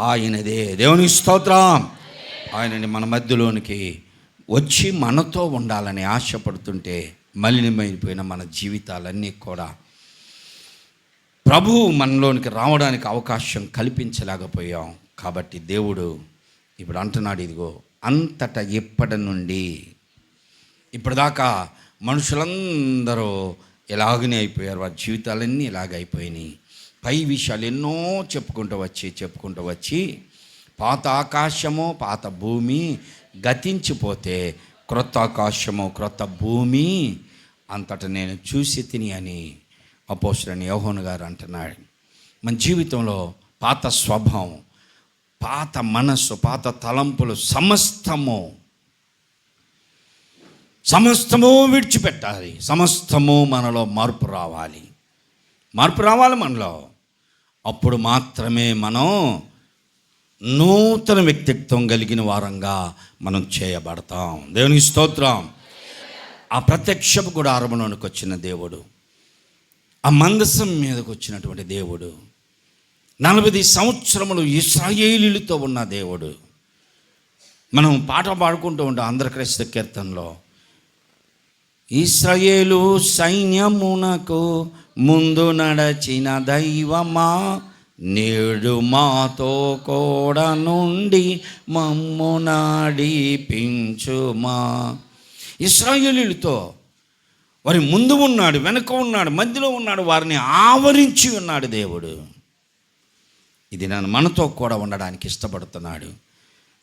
ఆయనదే. దేవునికి స్తోత్రం. ఆయనని మన మధ్యలోనికి వచ్చి మనతో ఉండాలని ఆశపడుతుంటే మలినమైపోయిన మన జీవితాలన్నీ కూడా ప్రభువు మనలోనికి రావడానికి అవకాశం కల్పించలేకపోయాం. కాబట్టి దేవుడు ఇప్పుడు అంటున్నాడు, ఇదిగో అంతటా ఇప్పటి నుండి ఇప్పటిదాకా మనుషులందరూ ఇలాగనే అయిపోయారు, వారి జీవితాలన్నీ ఇలాగ అయిపోయినాయి. పై విషయాలు ఎన్నో చెప్పుకుంటూ వచ్చి పాత ఆకాశము పాత భూమి గతించిపోతే క్రొత్త ఆకాశము క్రొత్త భూమి అంతటా నేను చూసి తిని అని అపోస్తలుడైన యోహాను గారు అంటున్నాడు. మన జీవితంలో పాత స్వభావం, పాత మనస్సు, పాత తలంపులు సమస్తము విడిచిపెట్టాలి. సమస్తము మనలో మార్పు రావాలి మనలో. అప్పుడు మాత్రమే మనం నూతన వ్యక్తిత్వం కలిగిన వారంగా మనం చేయబడతాం. దేవునికి స్తోత్రం. ఆ ప్రత్యక్షపు గుడారములోనికి వచ్చిన దేవుడు, ఆ మందసం మీదకి వచ్చినటువంటి దేవుడు, 40 సంవత్సరములు ఇశ్రాయేలీయులతో ఉన్న దేవుడు. మనం పాట పాడుకుంటూ ఉంటాం ఆంధ్ర క్రైస్తవ కీర్తనలో, ఇశ్రాయేలు సైన్యమునకు ముందు నడచిన దైవమా, నేడు మాతో కూడా నుండి మమ్ము నడిపించుమా. ఇశ్రాయేలీయులతో వారి ముందు ఉన్నాడు, వెనుక ఉన్నాడు, మధ్యలో ఉన్నాడు, వారిని ఆవరించి ఉన్నాడు దేవుడు. ఇది నన్ను మనతో కూడా ఉండడానికి ఇష్టపడుతున్నాడు.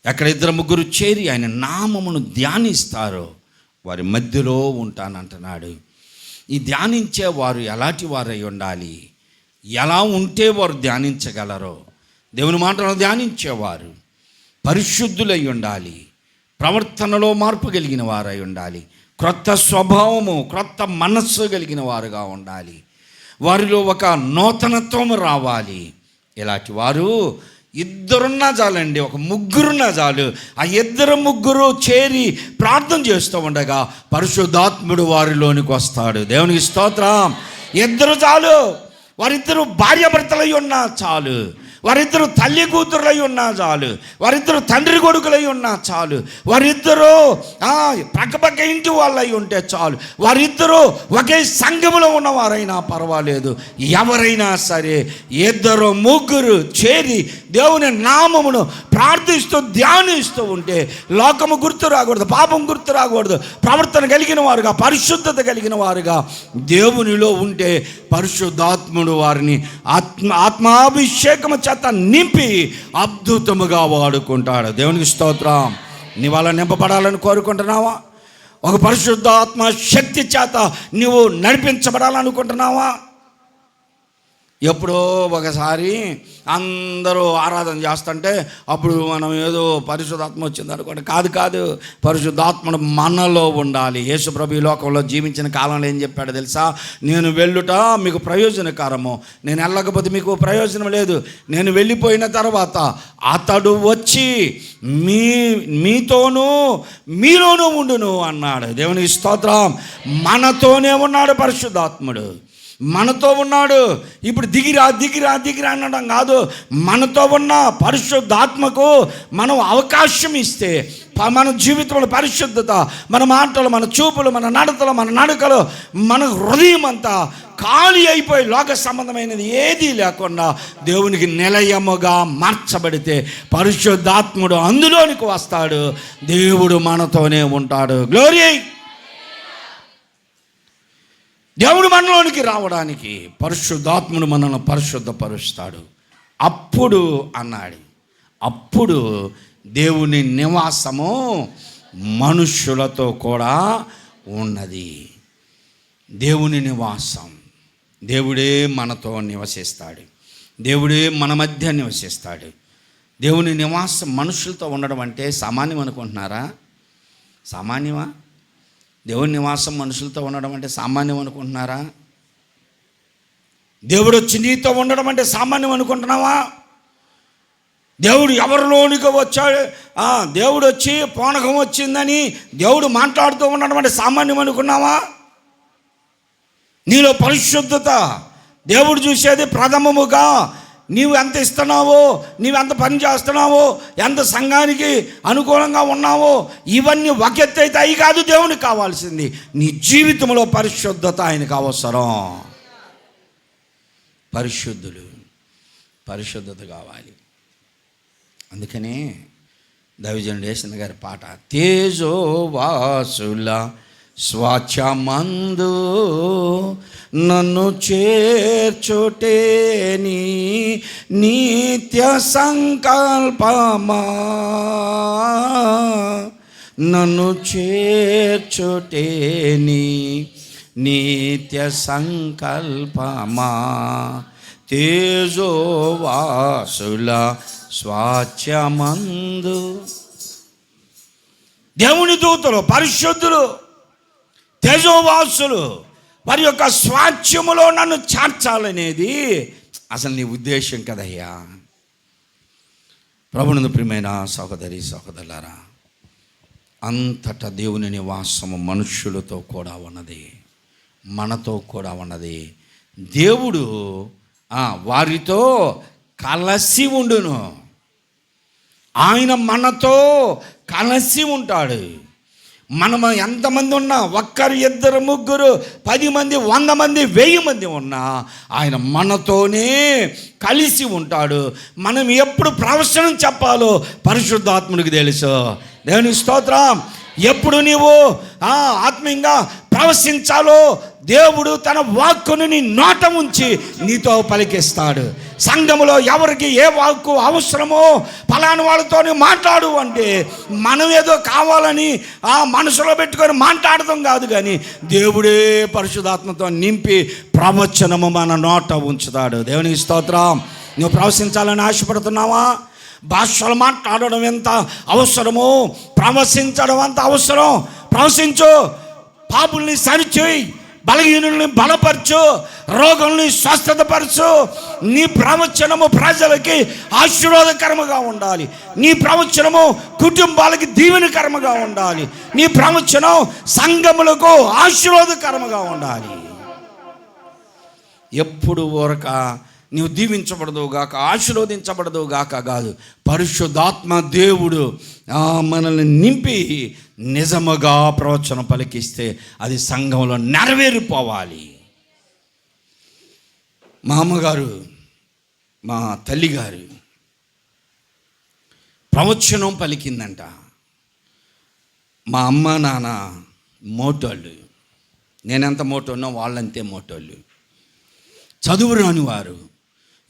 ఎక్కడ ఇద్దరు ముగ్గురు చేరి ఆయన నామమును ధ్యానిస్తారో వారి మధ్యలో ఉంటానంటున్నాడు. ఈ ధ్యానించే వారు ఎలాంటి వారై ఉండాలి, ఎలా ఉంటే వారు ధ్యానించగలరో, దేవుని మాటలను ధ్యానించేవారు పరిశుద్ధులై ఉండాలి, ప్రవర్తనలో మార్పు కలిగిన వారై ఉండాలి, క్రొత్త స్వభావము క్రొత్త మనస్సు కలిగిన వారుగా ఉండాలి, వారిలో ఒక నూతనత్వం రావాలి. ఇలాంటి వారు ఇద్దరున్నా చాలండి, ఒక ముగ్గురున్నా చాలు. ఆ ఇద్దరు ముగ్గురు చేరి ప్రార్థన చేస్తూ ఉండగా పరిశుద్ధాత్ముడు వారిలోనికి వస్తాడు. దేవునికి స్తోత్రం. ఇద్దరు చాలు, వారిద్దరు భార్యాభర్తలై ఉన్నా చాలు, వారిద్దరు తల్లి కూతురులై ఉన్నా చాలు, వారిద్దరు తండ్రి కొడుకులై ఉన్నా చాలు, వారిద్దరూ పక్కపక్క ఇంటి వాళ్ళై ఉంటే చాలు, వారిద్దరూ ఒకే సంఘములో ఉన్నవారైనా పర్వాలేదు. ఎవరైనా సరే ఇద్దరు ముగ్గురు చేరి దేవుని నామమును ప్రార్థిస్తూ ధ్యానిస్తూ ఉంటే లోకము గుర్తు రాకూడదు, పాపం గుర్తు రాకూడదు. ప్రవర్తన కలిగిన వారుగా, పరిశుద్ధత కలిగిన వారుగా దేవునిలో ఉంటే పరిశుద్ధాత్ముడు వారిని ఆత్మాభిషేకము చేత నింపి అద్భుతముగా వాడుకుంటాడు. దేవునికి స్తోత్రం. నీవు అలా నింపబడాలని కోరుకుంటున్నావా? ఒక పరిశుద్ధాత్మ శక్తి చేత నీవు నడిపించబడాలనుకుంటున్నావా? ఎప్పుడో ఒకసారి అందరూ ఆరాధన చేస్తుంటే అప్పుడు మనం ఏదో పరిశుద్ధాత్మ వచ్చింది అనుకోండి. కాదు, పరిశుద్ధాత్మను మనలో ఉండాలి. యేసుప్రభు ఈ లోకంలో జీవించిన కాలంలో ఏం చెప్పాడు తెలుసా? నేను వెళ్ళుట మీకు ప్రయోజనకరము, నేను వెళ్ళకపోతే మీకు ప్రయోజనం లేదు, నేను వెళ్ళిపోయిన తర్వాత అతడు వచ్చి మీతోనూ మీలోనూ ఉండును అన్నాడు. దేవునికి స్తోత్రం. మనతోనే ఉన్నాడు పరిశుద్ధాత్ముడు, మనతో ఉన్నాడు. ఇప్పుడు దిగిరా అనడం కాదు, మనతో ఉన్న పరిశుద్ధాత్మకు మనం అవకాశం ఇస్తే మన జీవితంలో పరిశుద్ధత, మన మాటలు, మన చూపులు, మన నడతలు, మన నడకలు, మన హృదయం అంతా ఖాళీ అయిపోయి లోక సంబంధమైనది ఏదీ లేకుండా దేవునికి నిలయముగా మార్చబడితే పరిశుద్ధాత్ముడు అందులోనికి వస్తాడు. దేవుడు మనతోనే ఉంటాడు. గ్లోరీ. దేవుడు మనలోనికి రావడానికి పరిశుద్ధాత్ముడు మనల్ని పరిశుద్ధపరుస్తాడు. అప్పుడు అన్నాడు, అప్పుడు దేవుని నివాసము మనుష్యులతో కూడా ఉన్నది. దేవుని నివాసం, దేవుడే మనతో నివసిస్తాడు, దేవుడే మన మధ్య నివసిస్తాడు. దేవుని నివాసం మనుషులతో ఉండడం అంటే సామాన్యం అనుకుంటున్నారా? సామాన్యమా? దేవుని నివాసం మనుషులతో ఉండడం అంటే సామాన్యం అనుకుంటున్నారా? దేవుడు వచ్చి నీతో ఉండడం అంటే సామాన్యం అనుకుంటున్నావా? దేవుడు ఎవరిలోనికి వచ్చాడు, దేవుడు వచ్చి పోనకం వచ్చిందని దేవుడు మాట్లాడుతూ ఉండడం అంటే సామాన్యం అనుకున్నావా? నీలో పరిశుద్ధత దేవుడు చూసేది ప్రథమముగా. నీవు ఎంత ఇస్తున్నావో, నీవు ఎంత పని చేస్తున్నావో, ఎంత సంఘానికి అనుకూలంగా ఉన్నావో, ఇవన్నీ ఒక ఎత్తు అయితే అవి కాదు దేవునికి కావాల్సింది. నీ జీవితంలో పరిశుద్ధత ఆయనకు అవసరం. పరిశుద్ధత కావాలి. అందుకనే దైవజనుడు యేసన్న గారి పాట, తేజోవాసుల స్వాచ్ఛమందు నన్ను చేర్చుటేని నిత్య సంకల్పమా, నన్ను చేర్చుటేని నిత్య సంకల్పమా, తేజోవాసుల స్వాచ్ఛమందు. దేవుని దూతలు, పరిశుద్ధులు, తేజోవాసులు వారి యొక్క స్వాచ్ఛములో నన్ను చేర్చాలనేది అసలు నీ ఉద్దేశం కదయ్యా. ప్రభునందు ప్రియమైన సహోదరి సహోదరులారా, అంతటా దేవుని నివాసము మనుష్యులతో కూడా ఉన్నది, మనతో కూడా ఉన్నది. దేవుడు వారితో కలిసి ఉండును. ఆయన మనతో కలిసి ఉంటాడు. మనము ఎంతమంది ఉన్నా, ఒక్కరు, ఇద్దరు, ముగ్గురు, 10 మంది, 100 మంది, 1000 మంది ఉన్నా ఆయన మనతోనే కలిసి ఉంటాడు. మనం ఎప్పుడు ప్రవచనం చెప్పాలో పరిశుద్ధాత్ముడికి తెలుసు. దేవుని స్తోత్రం. ఎప్పుడు నీవు ఆత్మీయంగా ప్రవశించాలో దేవుడు తన వాక్కును నీ నోట ఉంచి నీతో పలికిస్తాడు. సంఘములో ఎవరికి ఏ వాక్కు అవసరమో ఫలాని వాళ్ళతో మాట్లాడు అంటే మనం ఏదో కావాలని మనసులో పెట్టుకొని మాట్లాడటం కాదు, కానీ దేవుడే పరిశుద్ధాత్మతో నింపి ప్రవచనము మన నోట ఉంచుతాడు. దేవునికి స్తోత్రం. నువ్వు ప్రవశించాలని ఆశపడుతున్నావా? భాషలు మాట్లాడడం ఎంత అవసరమో ప్రవశించడం అంత అవసరం. ప్రవశించు, పాపుల్ని సరిచేయి, బలహీనుల్ని బలపరచు, రోగుల్ని స్వస్థతపరచు. నీ ప్రవచనము ప్రజలకి ఆశీర్వాదకరముగా ఉండాలి. నీ ప్రవచనము కుటుంబాలకి దీవెనకరముగా ఉండాలి. నీ ప్రవచనం సంఘములకు ఆశీర్వాదకరముగా ఉండాలి. ఎప్పుడు ఊరక నీవు దీవించబడదు గాక, ఆశీర్వదించబడదు గాక కాదు, పరిశుద్ధాత్మ దేవుడు మనల్ని నింపి నిజముగా ప్రవచనం పలికిస్తే అది సంఘంలో నెరవేరిపోవాలి. మా అమ్మగారు, మా తల్లిగారు ప్రవచనం పలికిందంట. మా అమ్మ నాన్న మోటోళ్ళు, నేనెంత మోటోన్నో వాళ్ళంతే మోటోళ్ళు. చదువు రాని వారు,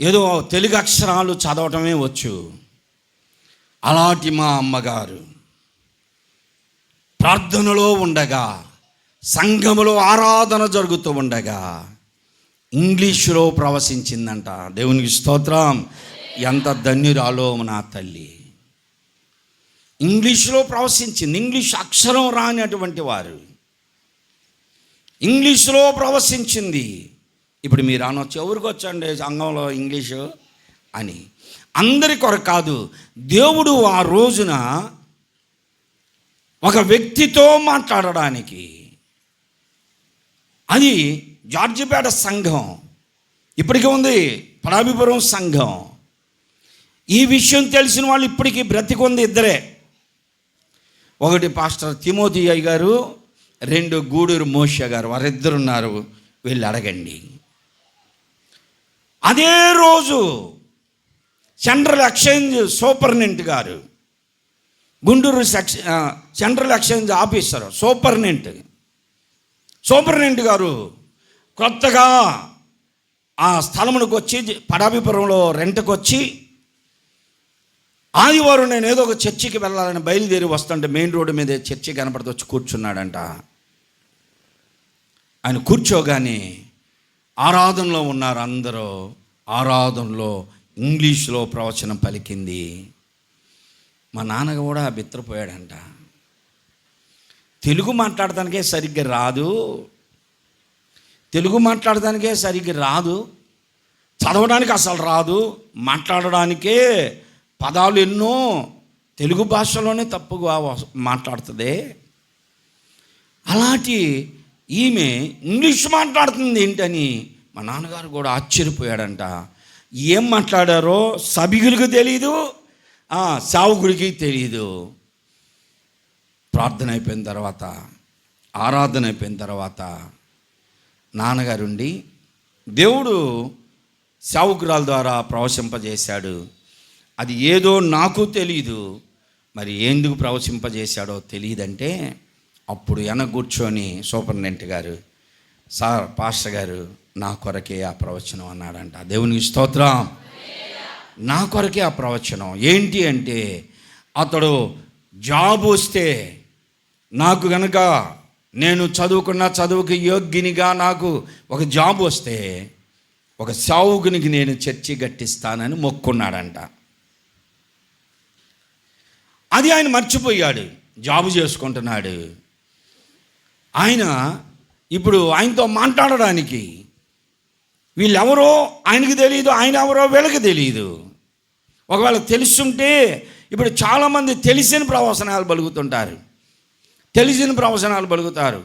ఏదో తెలుగు అక్షరాలు చదవటమే వచ్చు. అలాంటి మా అమ్మగారు ప్రార్థనలో ఉండగా, సంఘములో ఆరాధన జరుగుతూ ఉండగా ఇంగ్లీషులో ప్రవశించిందంట. దేవునికి స్తోత్రం. ఎంత ధన్యురాలో నా తల్లి. ఇంగ్లీషులో ప్రవశించింది. ఇంగ్లీష్ అక్షరం రానటువంటి వారు ఇంగ్లీషులో ప్రవశించింది. ఇప్పుడు మీరు అనొచ్చు, ఎవరికి వచ్చండి సంఘంలో ఇంగ్లీషు అని. అందరి కొరకు కాదు, దేవుడు ఆ రోజున ఒక వ్యక్తితో మాట్లాడడానికి. అది జార్జిపేట సంఘం, ఇప్పటికీ ఉంది పడాభిపురం సంఘం. ఈ విషయం తెలిసిన వాళ్ళు ఇప్పటికీ బ్రతికుంది ఇద్దరే. ఒకటి పాస్టర్ తిమోతి అయ్య గారు, 2 గూడూరు మోషే గారు. వారిద్దరు ఉన్నారు, వెళ్ళి అడగండి. అదే రోజు సెంట్రల్ ఎక్స్చేంజ్ సూపరింటెండెంట్ గారు, Guntur central exchange officer superintendent గారు కొత్తగా ఆ స్థలమునికి వచ్చి, పడాభిపురంలో రెంట్కి వచ్చి, ఆదివారం నేను ఏదో ఒక చర్చికి వెళ్ళాలని బయలుదేరి వస్తుంటే మెయిన్ రోడ్డు మీద చర్చి కనపడితే వచ్చి కూర్చున్నాడంట. ఆయన కూర్చోగానే ఆరాధనలో ఉన్నారు అందరూ. ఆరాధనలో ఇంగ్లీష్లో ప్రవచనం పలికింది. మా నాన్న కూడా బిత్తరపోయాడంట. తెలుగు మాట్లాడటానికే సరిగ్గా రాదు, చదవడానికి అసలు రాదు, మాట్లాడడానికే పదాలు ఎన్నో తెలుగు భాషలోనే తప్పుగా మాట్లాడుతుంది. అలాంటి ఈమె ఇంగ్లీష్ మాట్లాడుతుంది ఏంటని మా నాన్నగారు కూడా ఆశ్చర్యపోయాడంట. ఏం మాట్లాడారో సభికులకు తెలీదు, సావుకుడికి తెలీదు. ప్రార్థన అయిపోయిన తర్వాత, ఆరాధన అయిపోయిన తర్వాత నాన్నగారుండి, దేవుడు సావుకురాల ద్వారా ప్రవశింపజేశాడు. అది ఏదో నాకు తెలీదు, మరి ఎందుకు ప్రవశింపజేశాడో తెలియదంటే, అప్పుడు వెనక కూర్చొని సూపరింటెండెంట్ గారు, సార్ పాస్టర్ గారు నా కొరకే ఆ ప్రవచనం అన్నాడంట. దేవునికి స్తోత్రం. నా కొరకే ఆ ప్రవచనం. ఏంటి అంటే, అతడు జాబ్ వస్తే, నాకు గనక నేను చదువుకున్న చదువుకి యోగ్యునిగా నాకు ఒక జాబ్ వస్తే ఒక సావుకునికి నేను చర్చి కట్టిస్తానని మొక్కున్నాడంట. అది ఆయన మర్చిపోయాడు, జాబు చేసుకుంటున్నాడు. ఆయన ఇప్పుడు ఆయనతో మాట్లాడడానికి వీళ్ళెవరో ఆయనకి తెలియదు, ఆయన ఎవరో వీళ్ళకి తెలియదు. ఒకవేళ తెలుసుంటే, ఇప్పుడు చాలామంది తెలిసిన ప్రవచనాలు పలుకుతారు.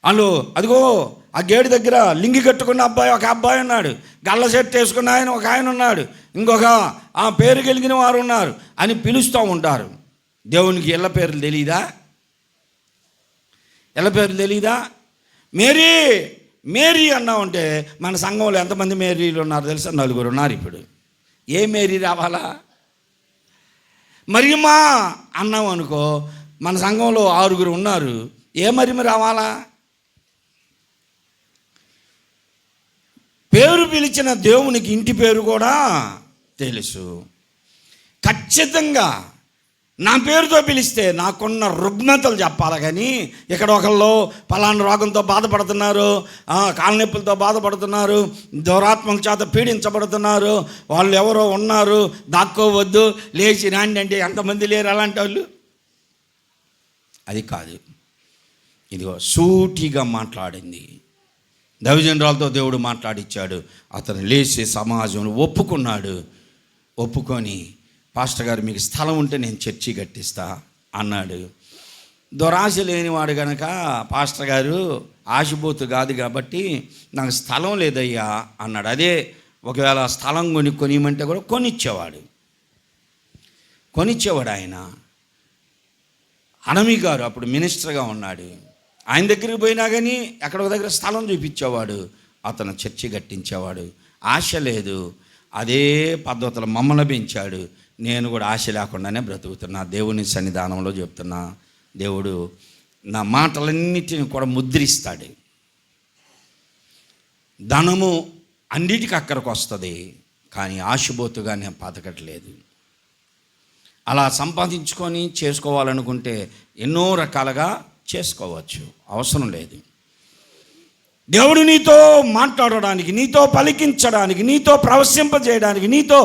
వాళ్ళు అదిగో ఆ గేటు దగ్గర లింగి కట్టుకున్న అబ్బాయి ఒక అబ్బాయి ఉన్నాడు, గల్ల సెట్ వేసుకున్న ఆయన ఒక ఆయన ఉన్నాడు, ఇంకొక ఆ పేరు కలిగిన వారు ఉన్నారు అని పిలుస్తూ ఉంటారు. దేవునికి ఇళ్ళ పేర్లు తెలీదా? ఎలా పేరు తెలీదా? మేరీ మేరీ అన్నామంటే మన సంఘంలో ఎంతమంది మేరీలు ఉన్నారు తెలుసా? 4 ఉన్నారు ఇప్పుడు. ఏ మేరీ రావాలా? మరియమ్మా అన్నాం అనుకో, మన సంఘంలో 6 ఉన్నారు. ఏ మరియమ్మ రావాలా? పేరు పిలిచిన దేవునికి ఇంటి పేరు కూడా తెలుసు. ఖచ్చితంగా నా పేరుతో పిలిస్తే నాకున్న రుగ్మతలు చెప్పాలి. కానీ ఇక్కడ ఒకళ్ళు పలానా రోగంతో బాధపడుతున్నారు, కాళ్ళనొప్పులతో బాధపడుతున్నారు, దురాత్మల చేత పీడించబడుతున్నారు, వాళ్ళు ఎవరో ఉన్నారు, దాక్కోవద్దు, లేచి రాండి అంటే ఎంతమంది లేరు అలాంటి వాళ్ళు? అది కాదు. ఇదిగో సూటిగా మాట్లాడింది. దైవజనురాలతో దేవుడు మాట్లాడిచ్చాడు. అతను లేచి సమాజంలో ఒప్పుకున్నాడు. ఒప్పుకొని, పాస్టర్ గారు మీకు స్థలం ఉంటే నేను చర్చి కట్టిస్తా అన్నాడు. దురాశ లేనివాడు కనుక పాస్టర్ గారు ఆశపోతు కాదు కాబట్టి నాకు స్థలం లేదయ్యా అన్నాడు. అదే ఒకవేళ స్థలం కొనియమంటే కూడా కొనిచ్చేవాడు ఆయన. అనమి గారు అప్పుడు మినిస్టర్గా ఉన్నాడు. ఆయన దగ్గరికి పోయినా కానీ ఎక్కడో దగ్గర స్థలం చూపించేవాడు. అతను చర్చి కట్టించేవాడు. ఆశ లేదు, అదే పద్ధతులు మమ్మల్ని పెంచాడు. నేను కూడా ఆశ లేకుండానే బ్రతుకుతున్నా. దేవుని సన్నిధానంలో చెప్తున్నా, దేవుడు నా మాటలన్నిటిని కూడా ముద్రిస్తాడు. ధనము అన్నిటికీ అక్కడికి వస్తుంది, కానీ ఆశబోతుగా నేను బతకట్లేదు. అలా సంపాదించుకొని చేసుకోవాలనుకుంటే ఎన్నో రకాలుగా చేసుకోవచ్చు, అవసరం లేదు. దేవుడు నీతో మాట్లాడడానికి, నీతో పలికించడానికి, నీతో ప్రవశింపజేయడానికి, నీతో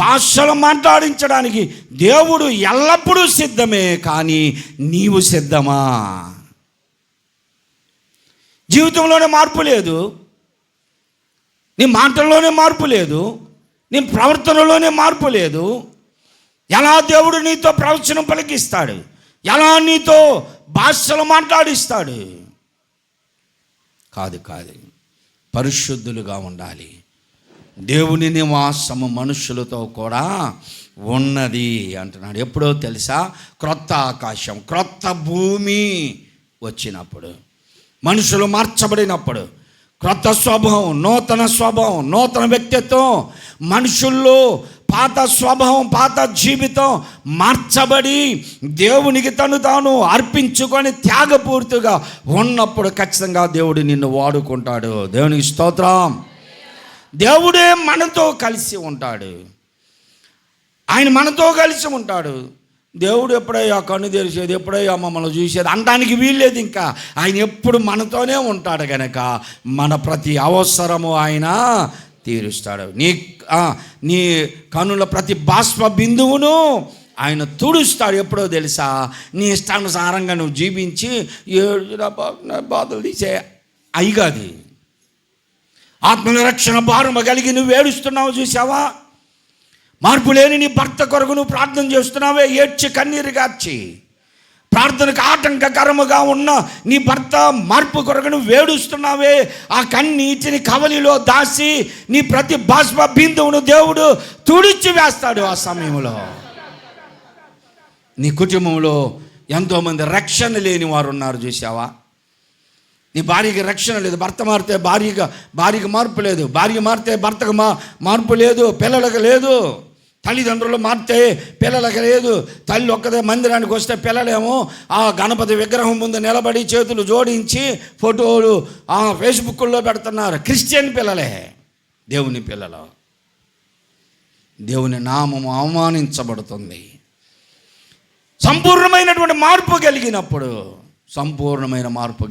భాషలు మాట్లాడించడానికి దేవుడు ఎల్లప్పుడూ సిద్ధమే. కానీ నీవు సిద్ధమా? జీవితంలోనే మార్పు లేదు, నీ మాటల్లోనే మార్పు లేదు, నీ ప్రవర్తనలోనే మార్పు లేదు. ఎలా దేవుడు నీతో ప్రవచనం పలికిస్తాడు? ఎలా నీతో భాషలు మాట్లాడిస్తాడు? కాదు, పరిశుద్ధులుగా ఉండాలి. దేవుని నివాసము మనుషులతో కూడా ఉన్నది అంటున్నాడు. ఎప్పుడో తెలుసా? క్రొత్త ఆకాశం, క్రొత్త భూమి వచ్చినప్పుడు, మనుషులు మార్చబడినప్పుడు, క్రొత్త స్వభావం, నూతన స్వభావం, నూతన వ్యక్తిత్వం మనుషుల్లో, పాత స్వభావం, పాత జీవితం మార్చబడి దేవునికి తను తాను అర్పించుకొని త్యాగపూర్తిగా ఉన్నప్పుడు ఖచ్చితంగా దేవుడు నిన్ను వాడుకుంటాడు. దేవునికి స్తోత్రం. దేవుడే మనతో కలిసి ఉంటాడు. ఆయన మనతో కలిసి ఉంటాడు. దేవుడు ఎప్పుడయ్యా కన్ను తెరిచేది, ఎప్పుడయ్యా మమ్మల్ని చూసేది అనడానికి వీల్లేదు. ఇంకా ఆయన ఎప్పుడు మనతోనే ఉంటాడు కనుక మన ప్రతి అవసరము ఆయన తీరుస్తాడు. నీ కన్నుల ప్రతి బాష్ప బిందువును ఆయన తుడుస్తాడు. ఎప్పుడో తెలుసా? నీ ఇష్టానుసారంగా నువ్వు జీవించి బాధలు తీసే అయి కాదు. ఆత్మల రక్షణ భారమ కలిగి నువ్వు ఏడుస్తున్నావు చూసావా? మార్పు లేని నీ భర్త కొరకు నువ్వు ప్రార్థన చేస్తున్నావే, ఏడ్చి కన్నీరు గార్చి. ప్రార్థనకు ఆటంకకరముగా ఉన్న నీ భర్త మార్పు కొరకు నువ్వు వేడుస్తున్నావే, ఆ కన్నీటిని కవలిలో దాసి నీ ప్రతి బాష్ప బిందువును దేవుడు తుడిచి వేస్తాడు. ఆ సమయంలో నీ కుటుంబంలో ఎంతోమంది రక్షణ లేని వారు ఉన్నారు చూసావా? నీ భార్యకి రక్షణ లేదు, భర్త మారితే భార్యకి మార్పు లేదు, భార్య మారితే భర్తకు మార్పు లేదు, పిల్లలకు లేదు, తల్లిదండ్రులు మారితే పిల్లలకు లేదు. తల్లి ఒక్కదే మందిరానికి వస్తే పిల్లలేమో ఆ గణపతి విగ్రహం ముందు నిలబడి చేతులు జోడించి ఫోటోలు ఫేస్బుక్లో పెడుతున్నారు. క్రిస్టియన్ పిల్లలే దేవుని పిల్లలు. దేవుని నామము అవమానించబడుతుంది. సంపూర్ణమైనటువంటి మార్పు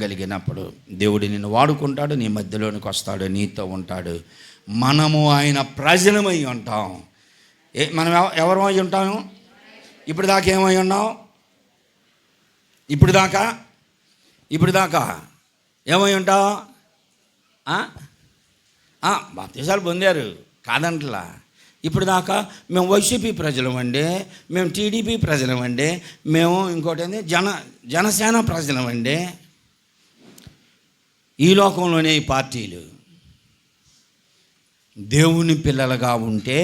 కలిగినప్పుడు దేవుడు నిన్ను వాడుకుంటాడు, నీ మధ్యలోనికి వస్తాడు, నీతో ఉంటాడు. మనము ఆయన ప్రజలమై ఉంటాం. మనం ఎవరమై ఉంటాము? ఇప్పుడు దాకా ఏమై ఉన్నాం? ఇప్పుడు దాకా ఏమై ఉంటావు? బాప్తిసాలు పొందారు కాదంటలా. ఇప్పుడు దాకా మేము వైసీపీ ప్రజలమండి, మేము టీడీపీ ప్రజలమండి, మేము ఇంకోటి ఏంది జనసేన ప్రజలమండి. ఈ లోకంలోనే ఈ పార్టీలు. దేవుని పిల్లలుగా ఉంటే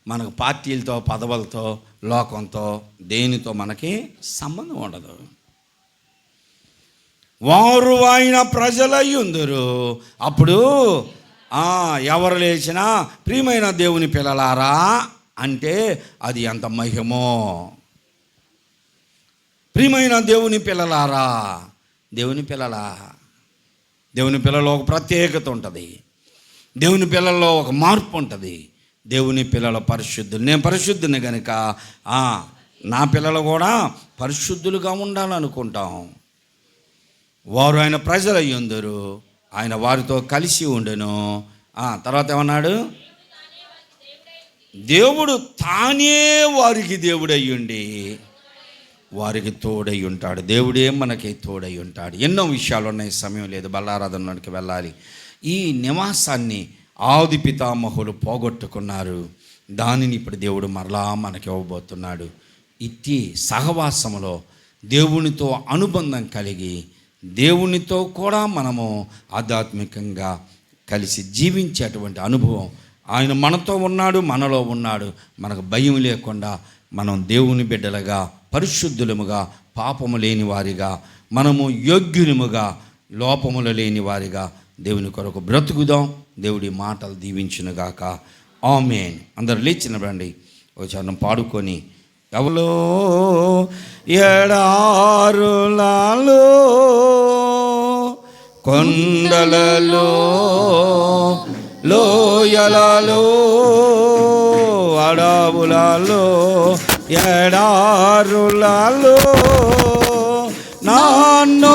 మనకు పార్టీలతో, పదవులతో, లోకంతో, దేనితో మనకి సంబంధం ఉండదు. వారు ఆయన ప్రజలయ్యుందురు. అప్పుడు ఎవరు లేచినా ప్రియమైన దేవుని పిల్లలారా అంటే అది ఎంత మహిమో. ప్రియమైన దేవుని పిల్లలారా, దేవుని పిల్లలో ఒక ప్రత్యేకత ఉంటుంది. దేవుని పిల్లల్లో ఒక మార్పు ఉంటుంది. దేవుని పిల్లల పరిశుద్ధులు. నేను పరిశుద్ధుని కనుక నా పిల్లలు కూడా పరిశుద్ధులుగా ఉండాలనుకుంటాం. వారు ఆయన ప్రజలయ్యుందురు, ఆయన వారితో కలిసి ఉండెను. తర్వాత ఏమన్నాడు? దేవుడు తానే వారికి దేవుడయ్యుండి వారికి తోడై ఉంటాడు. దేవుడే మనకి తోడై ఉంటాడు. ఎన్నో విషయాలు ఉన్నాయి, సమయం లేదు, బల్లారాధనలోకి వెళ్ళాలి. ఈ నివాసాన్ని ఆది పితామహులు పోగొట్టుకున్నారు. దానిని ఇప్పుడు దేవుడు మరలా మనకి ఇవ్వబోతున్నాడు. ఇట్టి సహవాసములో దేవునితో అనుబంధం కలిగి దేవునితో కూడా మనము ఆధ్యాత్మికంగా కలిసి జీవించేటువంటి అనుభవం. ఆయన మనతో ఉన్నాడు, మనలో ఉన్నాడు. మనకు భయం లేకుండా మనం దేవుని బిడ్డలుగా, పరిశుద్ధులముగా, పాపము లేని వారిగా, మనము యోగ్యులముగా, లోపములు లేని వారిగా దేవుని కొరకు బ్రతుకుదాం. దేవుడి మాటలు దీవించునుగాక. ఆమేన్. అందరు లేచినవ్వండి, ఒక చరణం పాడుకొని. ఎవలో ఎడారులలో కొండలలో లోయలలో అడవులలో ఎడారులలో నన్ను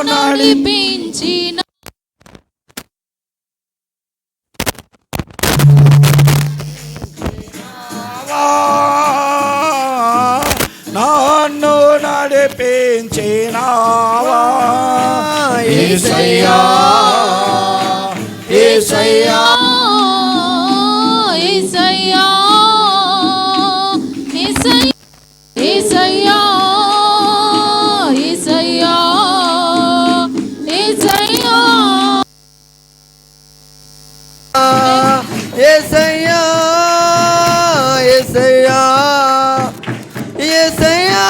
నడిపించిన నన్ను నడిపించినావా యేసయ్యా, యేసయ్యా, యేసయ్యా, యేసయ్యా, యేసయ్యా, యేసయ్యా, యేసయ్యా, యేసయ్యా, యేసయ్యా,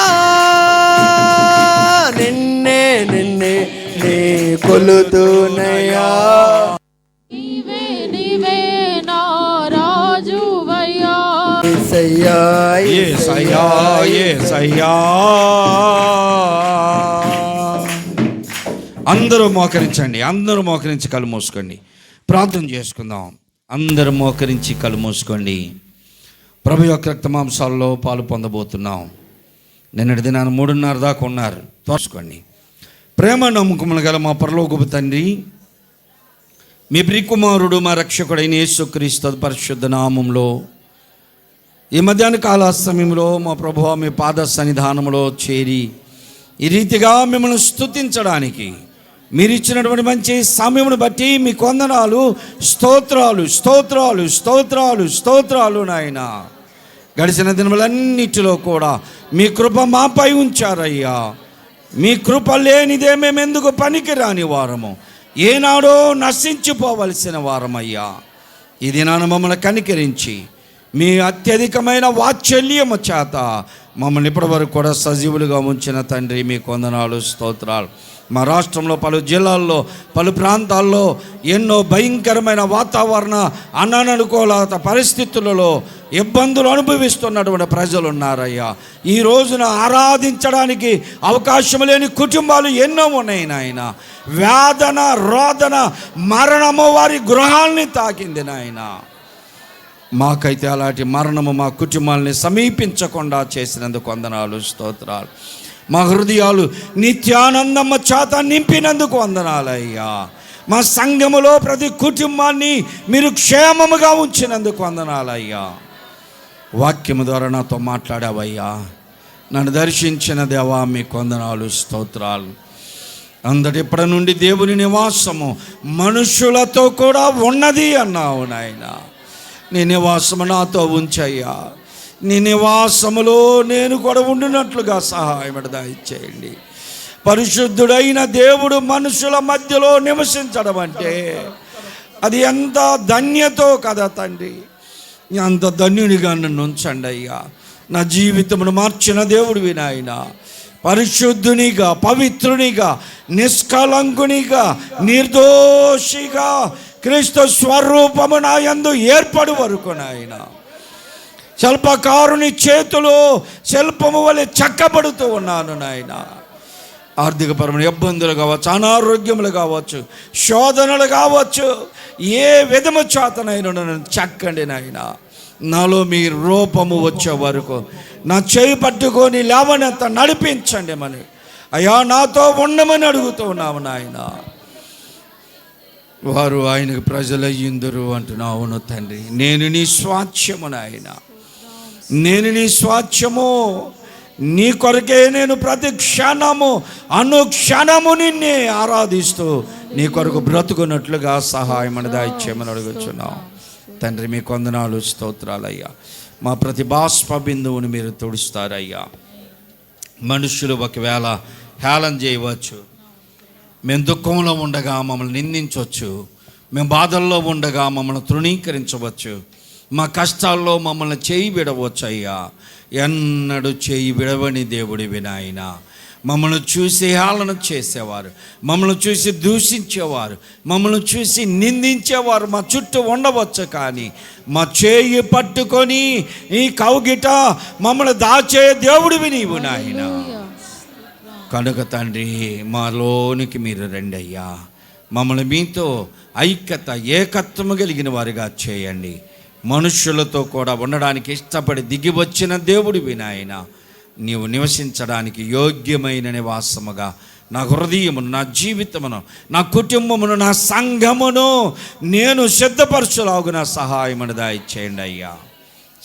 నిన్నే నిన్నే నీ కొలుతునయ్యా. నీవే నీవే నా రాజువయ్యా. యేసయ్యా, యేసయ్యా, యేసయ్యా. అందరూ మోకరించండి, అందరూ మోకరించి కళ్ళు మూసుకోండి, ప్రార్థన చేసుకుందాం. అందరూ మోకరించి కళ్ళు మూసుకోండి. ప్రభు యొక్క రక్తమాంసాల్లో పాలు పొందబోతున్నాం. నిన్నటి దినాన్ని 3:30 దాకా ఉన్నారు. తోసుకోండి. ప్రేమ నమ్మకములు గల మా పరలోకపు తండ్రి, మీ ప్రియకుమారుడు మా రక్షకుడైన యేసుక్రీస్తు పరిశుద్ధ నామంలో ఈ మధ్యాహ్న కాల సమయంలో మా ప్రభువా మీ పాద సన్నిధానంలో చేరి ఈ రీతిగా మిమ్మల్ని స్తుతించడానికి మీరు ఇచ్చినటువంటి మంచి సమయమును బట్టి మీకు వందనాలు, స్తోత్రాలు, స్తోత్రాలు, స్తోత్రాలు, స్తోత్రాలు. నాయన గడిచిన దినములన్నిటిలో కూడా మీ కృప మాపై ఉంచారయ్యా. మీ కృప లేనిదే మేము ఎందుకు పనికిరాని వారము, ఏనాడో నశించిపోవలసిన వారమయ్యా. ఈ దినాన మమ్మల్ని కనికరించి మీ అత్యధికమైన వాత్సల్యము చేత మమ్మల్ని ఇప్పటివరకు కూడా సజీవులుగా ఉంచిన తండ్రి మీకు వందనాలు, స్తోత్రాలు. మా రాష్ట్రంలో పలు జిల్లాల్లో, పలు ప్రాంతాల్లో ఎన్నో భయంకరమైన వాతావరణ అననుకూల పరిస్థితులలో ఇబ్బందులు అనుభవిస్తున్నటువంటి ప్రజలు ఉన్నారయ్యా. ఈ రోజున ఆరాధించడానికి అవకాశం లేని కుటుంబాలు ఎన్నో ఉన్నాయి నాయన. వేదన, రోదన, మరణము వారి గృహాల్ని తాకింది నాయన. మాకైతే అలాంటి మరణము మా కుటుంబాలని సమీపించకుండా చేసినందుకు వందనాలు, స్తోత్రాలు. మా హృదయాలు నిత్యానందమ్మ చేత నింపినందుకు వందనాలయ్యా. మా సంఘములో ప్రతి కుటుంబాన్ని మీరు క్షేమముగా ఉంచినందుకు వందనాలయ్యా. వాక్యము ద్వారా నాతో మాట్లాడావయ్యా. నన్ను దర్శించిన దేవా మీకు వందనాలు, స్తోత్రాలు. ఇప్పటి నుండి దేవుని నివాసము మనుషులతో కూడా ఉన్నది అన్నావు నాయన. నీ నివాసము నాతో ఉంచయ్యా. నీ నివాసములో నేను కూడా ఉండినట్లుగా సహాయం దయచేయండి. పరిశుద్ధుడైన దేవుడు మనుషుల మధ్యలో నివసించడం అంటే అది ఎంత ధన్యతో కదా తండ్రి. అంత ధన్యునిగా నన్ను ఉంచండి అయ్యా. నా జీవితమును మార్చిన దేవుడివి నాయన. పరిశుద్ధునిగా, పవిత్రునిగా, నిష్కలంకునిగా, నిర్దోషిగా క్రీస్తు స్వరూపము నా యందు ఏర్పడు వరకు నాయన శిల్పకారుని చేతులు శిల్పము వలె చెక్కబడుతూ ఉన్నాను నాయన. ఆర్థికపరమైన ఇబ్బందులు కావచ్చు, అనారోగ్యములు కావచ్చు, శోధనలు కావచ్చు, ఏ విధము చేతనైనా నన్ను చెక్కండి నాయన. నాలో మీ రూపము వచ్చే వరకు నా చేయి పట్టుకొని లేవనెత్త నడిపించండి మని అయ్యా నాతో ఉండమని అడుగుతూ ఉన్నాము నాయన. వారు ఆయనకు ప్రజలయ్యిందురు అంటున్నావు. అవును తండ్రి, నేను నీ స్వాస్థ్యము నాయన, నేను నీ స్వాస్థ్యము. నీ కొరకే నేను ప్రతి క్షణము అనుక్షణము నిన్నే ఆరాధిస్తూ నీ కొరకు బ్రతుకున్నట్లుగా సహాయం దయచేయమని అడుగుచున్నాం తండ్రి. మీ వందనాలు, స్తోత్రాలయ్యా. మా ప్రతి బాష్ప బిందువుని మీరు తుడుస్తారయ్యా. మనుషులు ఒకవేళ హేళన చేయవచ్చు, మేము దుఃఖంలో ఉండగా మమ్మల్ని నిందించవచ్చు, మేము బాధల్లో ఉండగా మమ్మల్ని తృణీకరించవచ్చు, మా కష్టాల్లో మమ్మల్ని చేయి విడవచ్చు అయ్యా. ఎన్నడూ చేయి విడవని దేవుడివి నాయన. మమ్మల్ని చూసి హేళన చేసేవారు, మమ్మల్ని చూసి దూషించేవారు, మమ్మల్ని చూసి నిందించేవారు మా చుట్టూ ఉండవచ్చు, కానీ మా చేయి పట్టుకొని ఈ కౌగిట మమ్మల్ని దాచే దేవుడివి నీవు నాయన. కనుక తండ్రి, మాలోనికి మీరు రండి అయ్యా. మమ్మల్ని మీతో ఐక్యత, ఏకత్వము కలిగిన వారిగా చేయండి. మనుష్యులతో కూడా ఉండడానికి ఇష్టపడి దిగి వచ్చిన దేవుడివి నాయన. నీవు నివసించడానికి యోగ్యమైన నివాసముగా నా హృదయమును, నా జీవితమును, నా కుటుంబమును, నా సంఘమును నేను సిద్ధపరచులాగున సహాయమును దయచేయండి అయ్యా.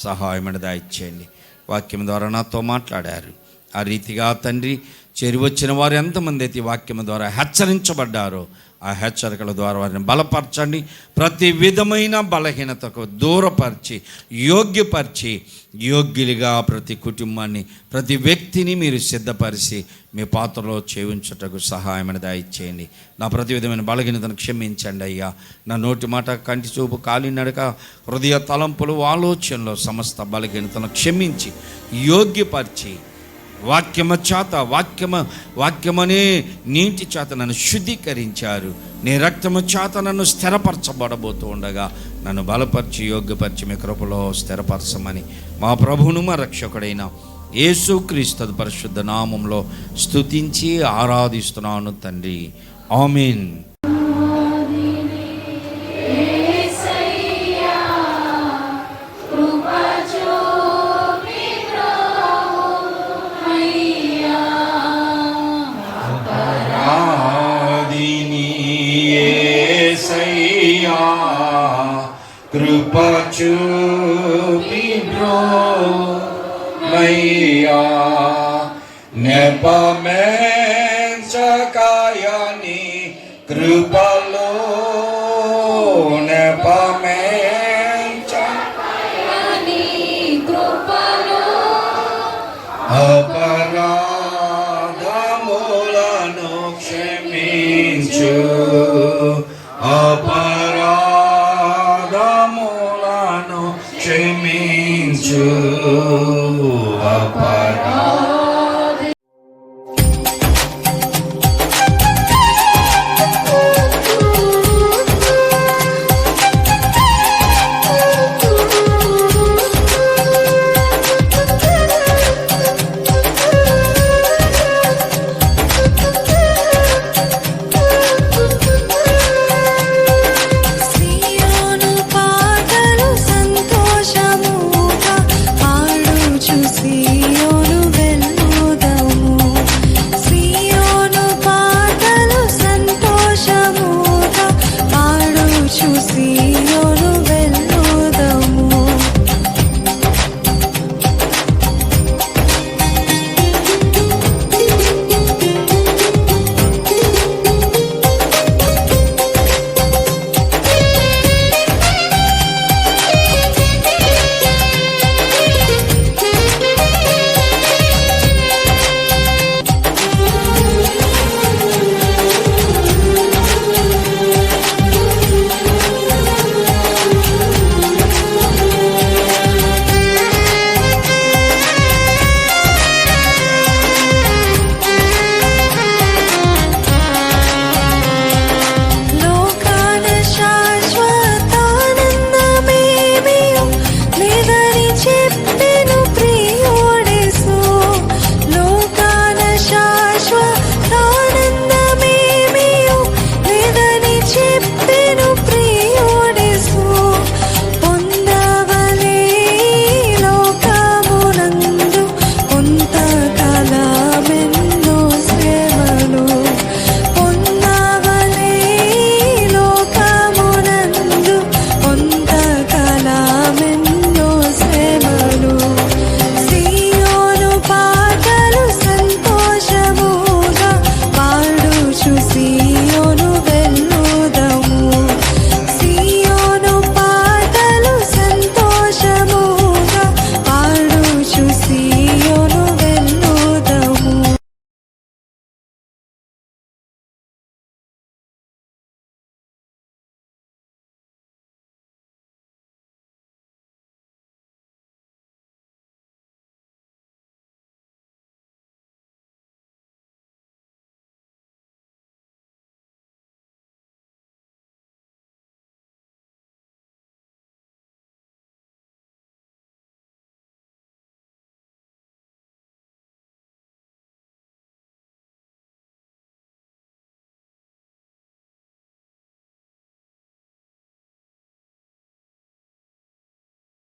సహాయమును దయచేయండి. వాక్యం ద్వారా నాతో మాట్లాడారు. ఆ రీతిగా తండ్రి, చేరి వచ్చిన వారు ఎంతమంది అయితే వాక్యం ద్వారా హెచ్చరించబడ్డారో ఆ హెచ్చరికల ద్వారా వారిని బలపరచండి. ప్రతి విధమైన బలహీనతకు దూరపరిచి యోగ్యపరిచి యోగ్యులుగా ప్రతి కుటుంబాన్ని, ప్రతి వ్యక్తిని మీరు సిద్ధపరిచి మీ పాత్రలో చేయించుటకు సహాయమని దయచేయండి. నా ప్రతి విధమైన బలహీనతను క్షమించండి అయ్యా. నా నోటి మాట, కంటి చూపు, కాలినడక, హృదయ తలంపులు, ఆలోచనలో సమస్త బలహీనతను క్షమించి యోగ్యపరిచి వాక్యమనే నీటి చేత నన్ను శుద్ధీకరించారు. నీ రక్తము చేత నన్ను స్థిరపరచబడబోతూ ఉండగా నన్ను బలపరిచి యోగ్యపరిచి మీ కృపలో స్థిరపరచమని మా ప్రభువును మా రక్షకుడైన యేసుక్రీస్తు పరిశుద్ధ నామంలో స్తుతించి ఆరాధిస్తున్నాను తండ్రి. ఆమేన్. కృప చూపి బ్రోమయ్యా, నెపమెంచకాయని కృపలో, నెపమెంచకాయని కృపలో అపరాధములను క్షమించు, అపరాధములను క్షమించు, అపరాధములను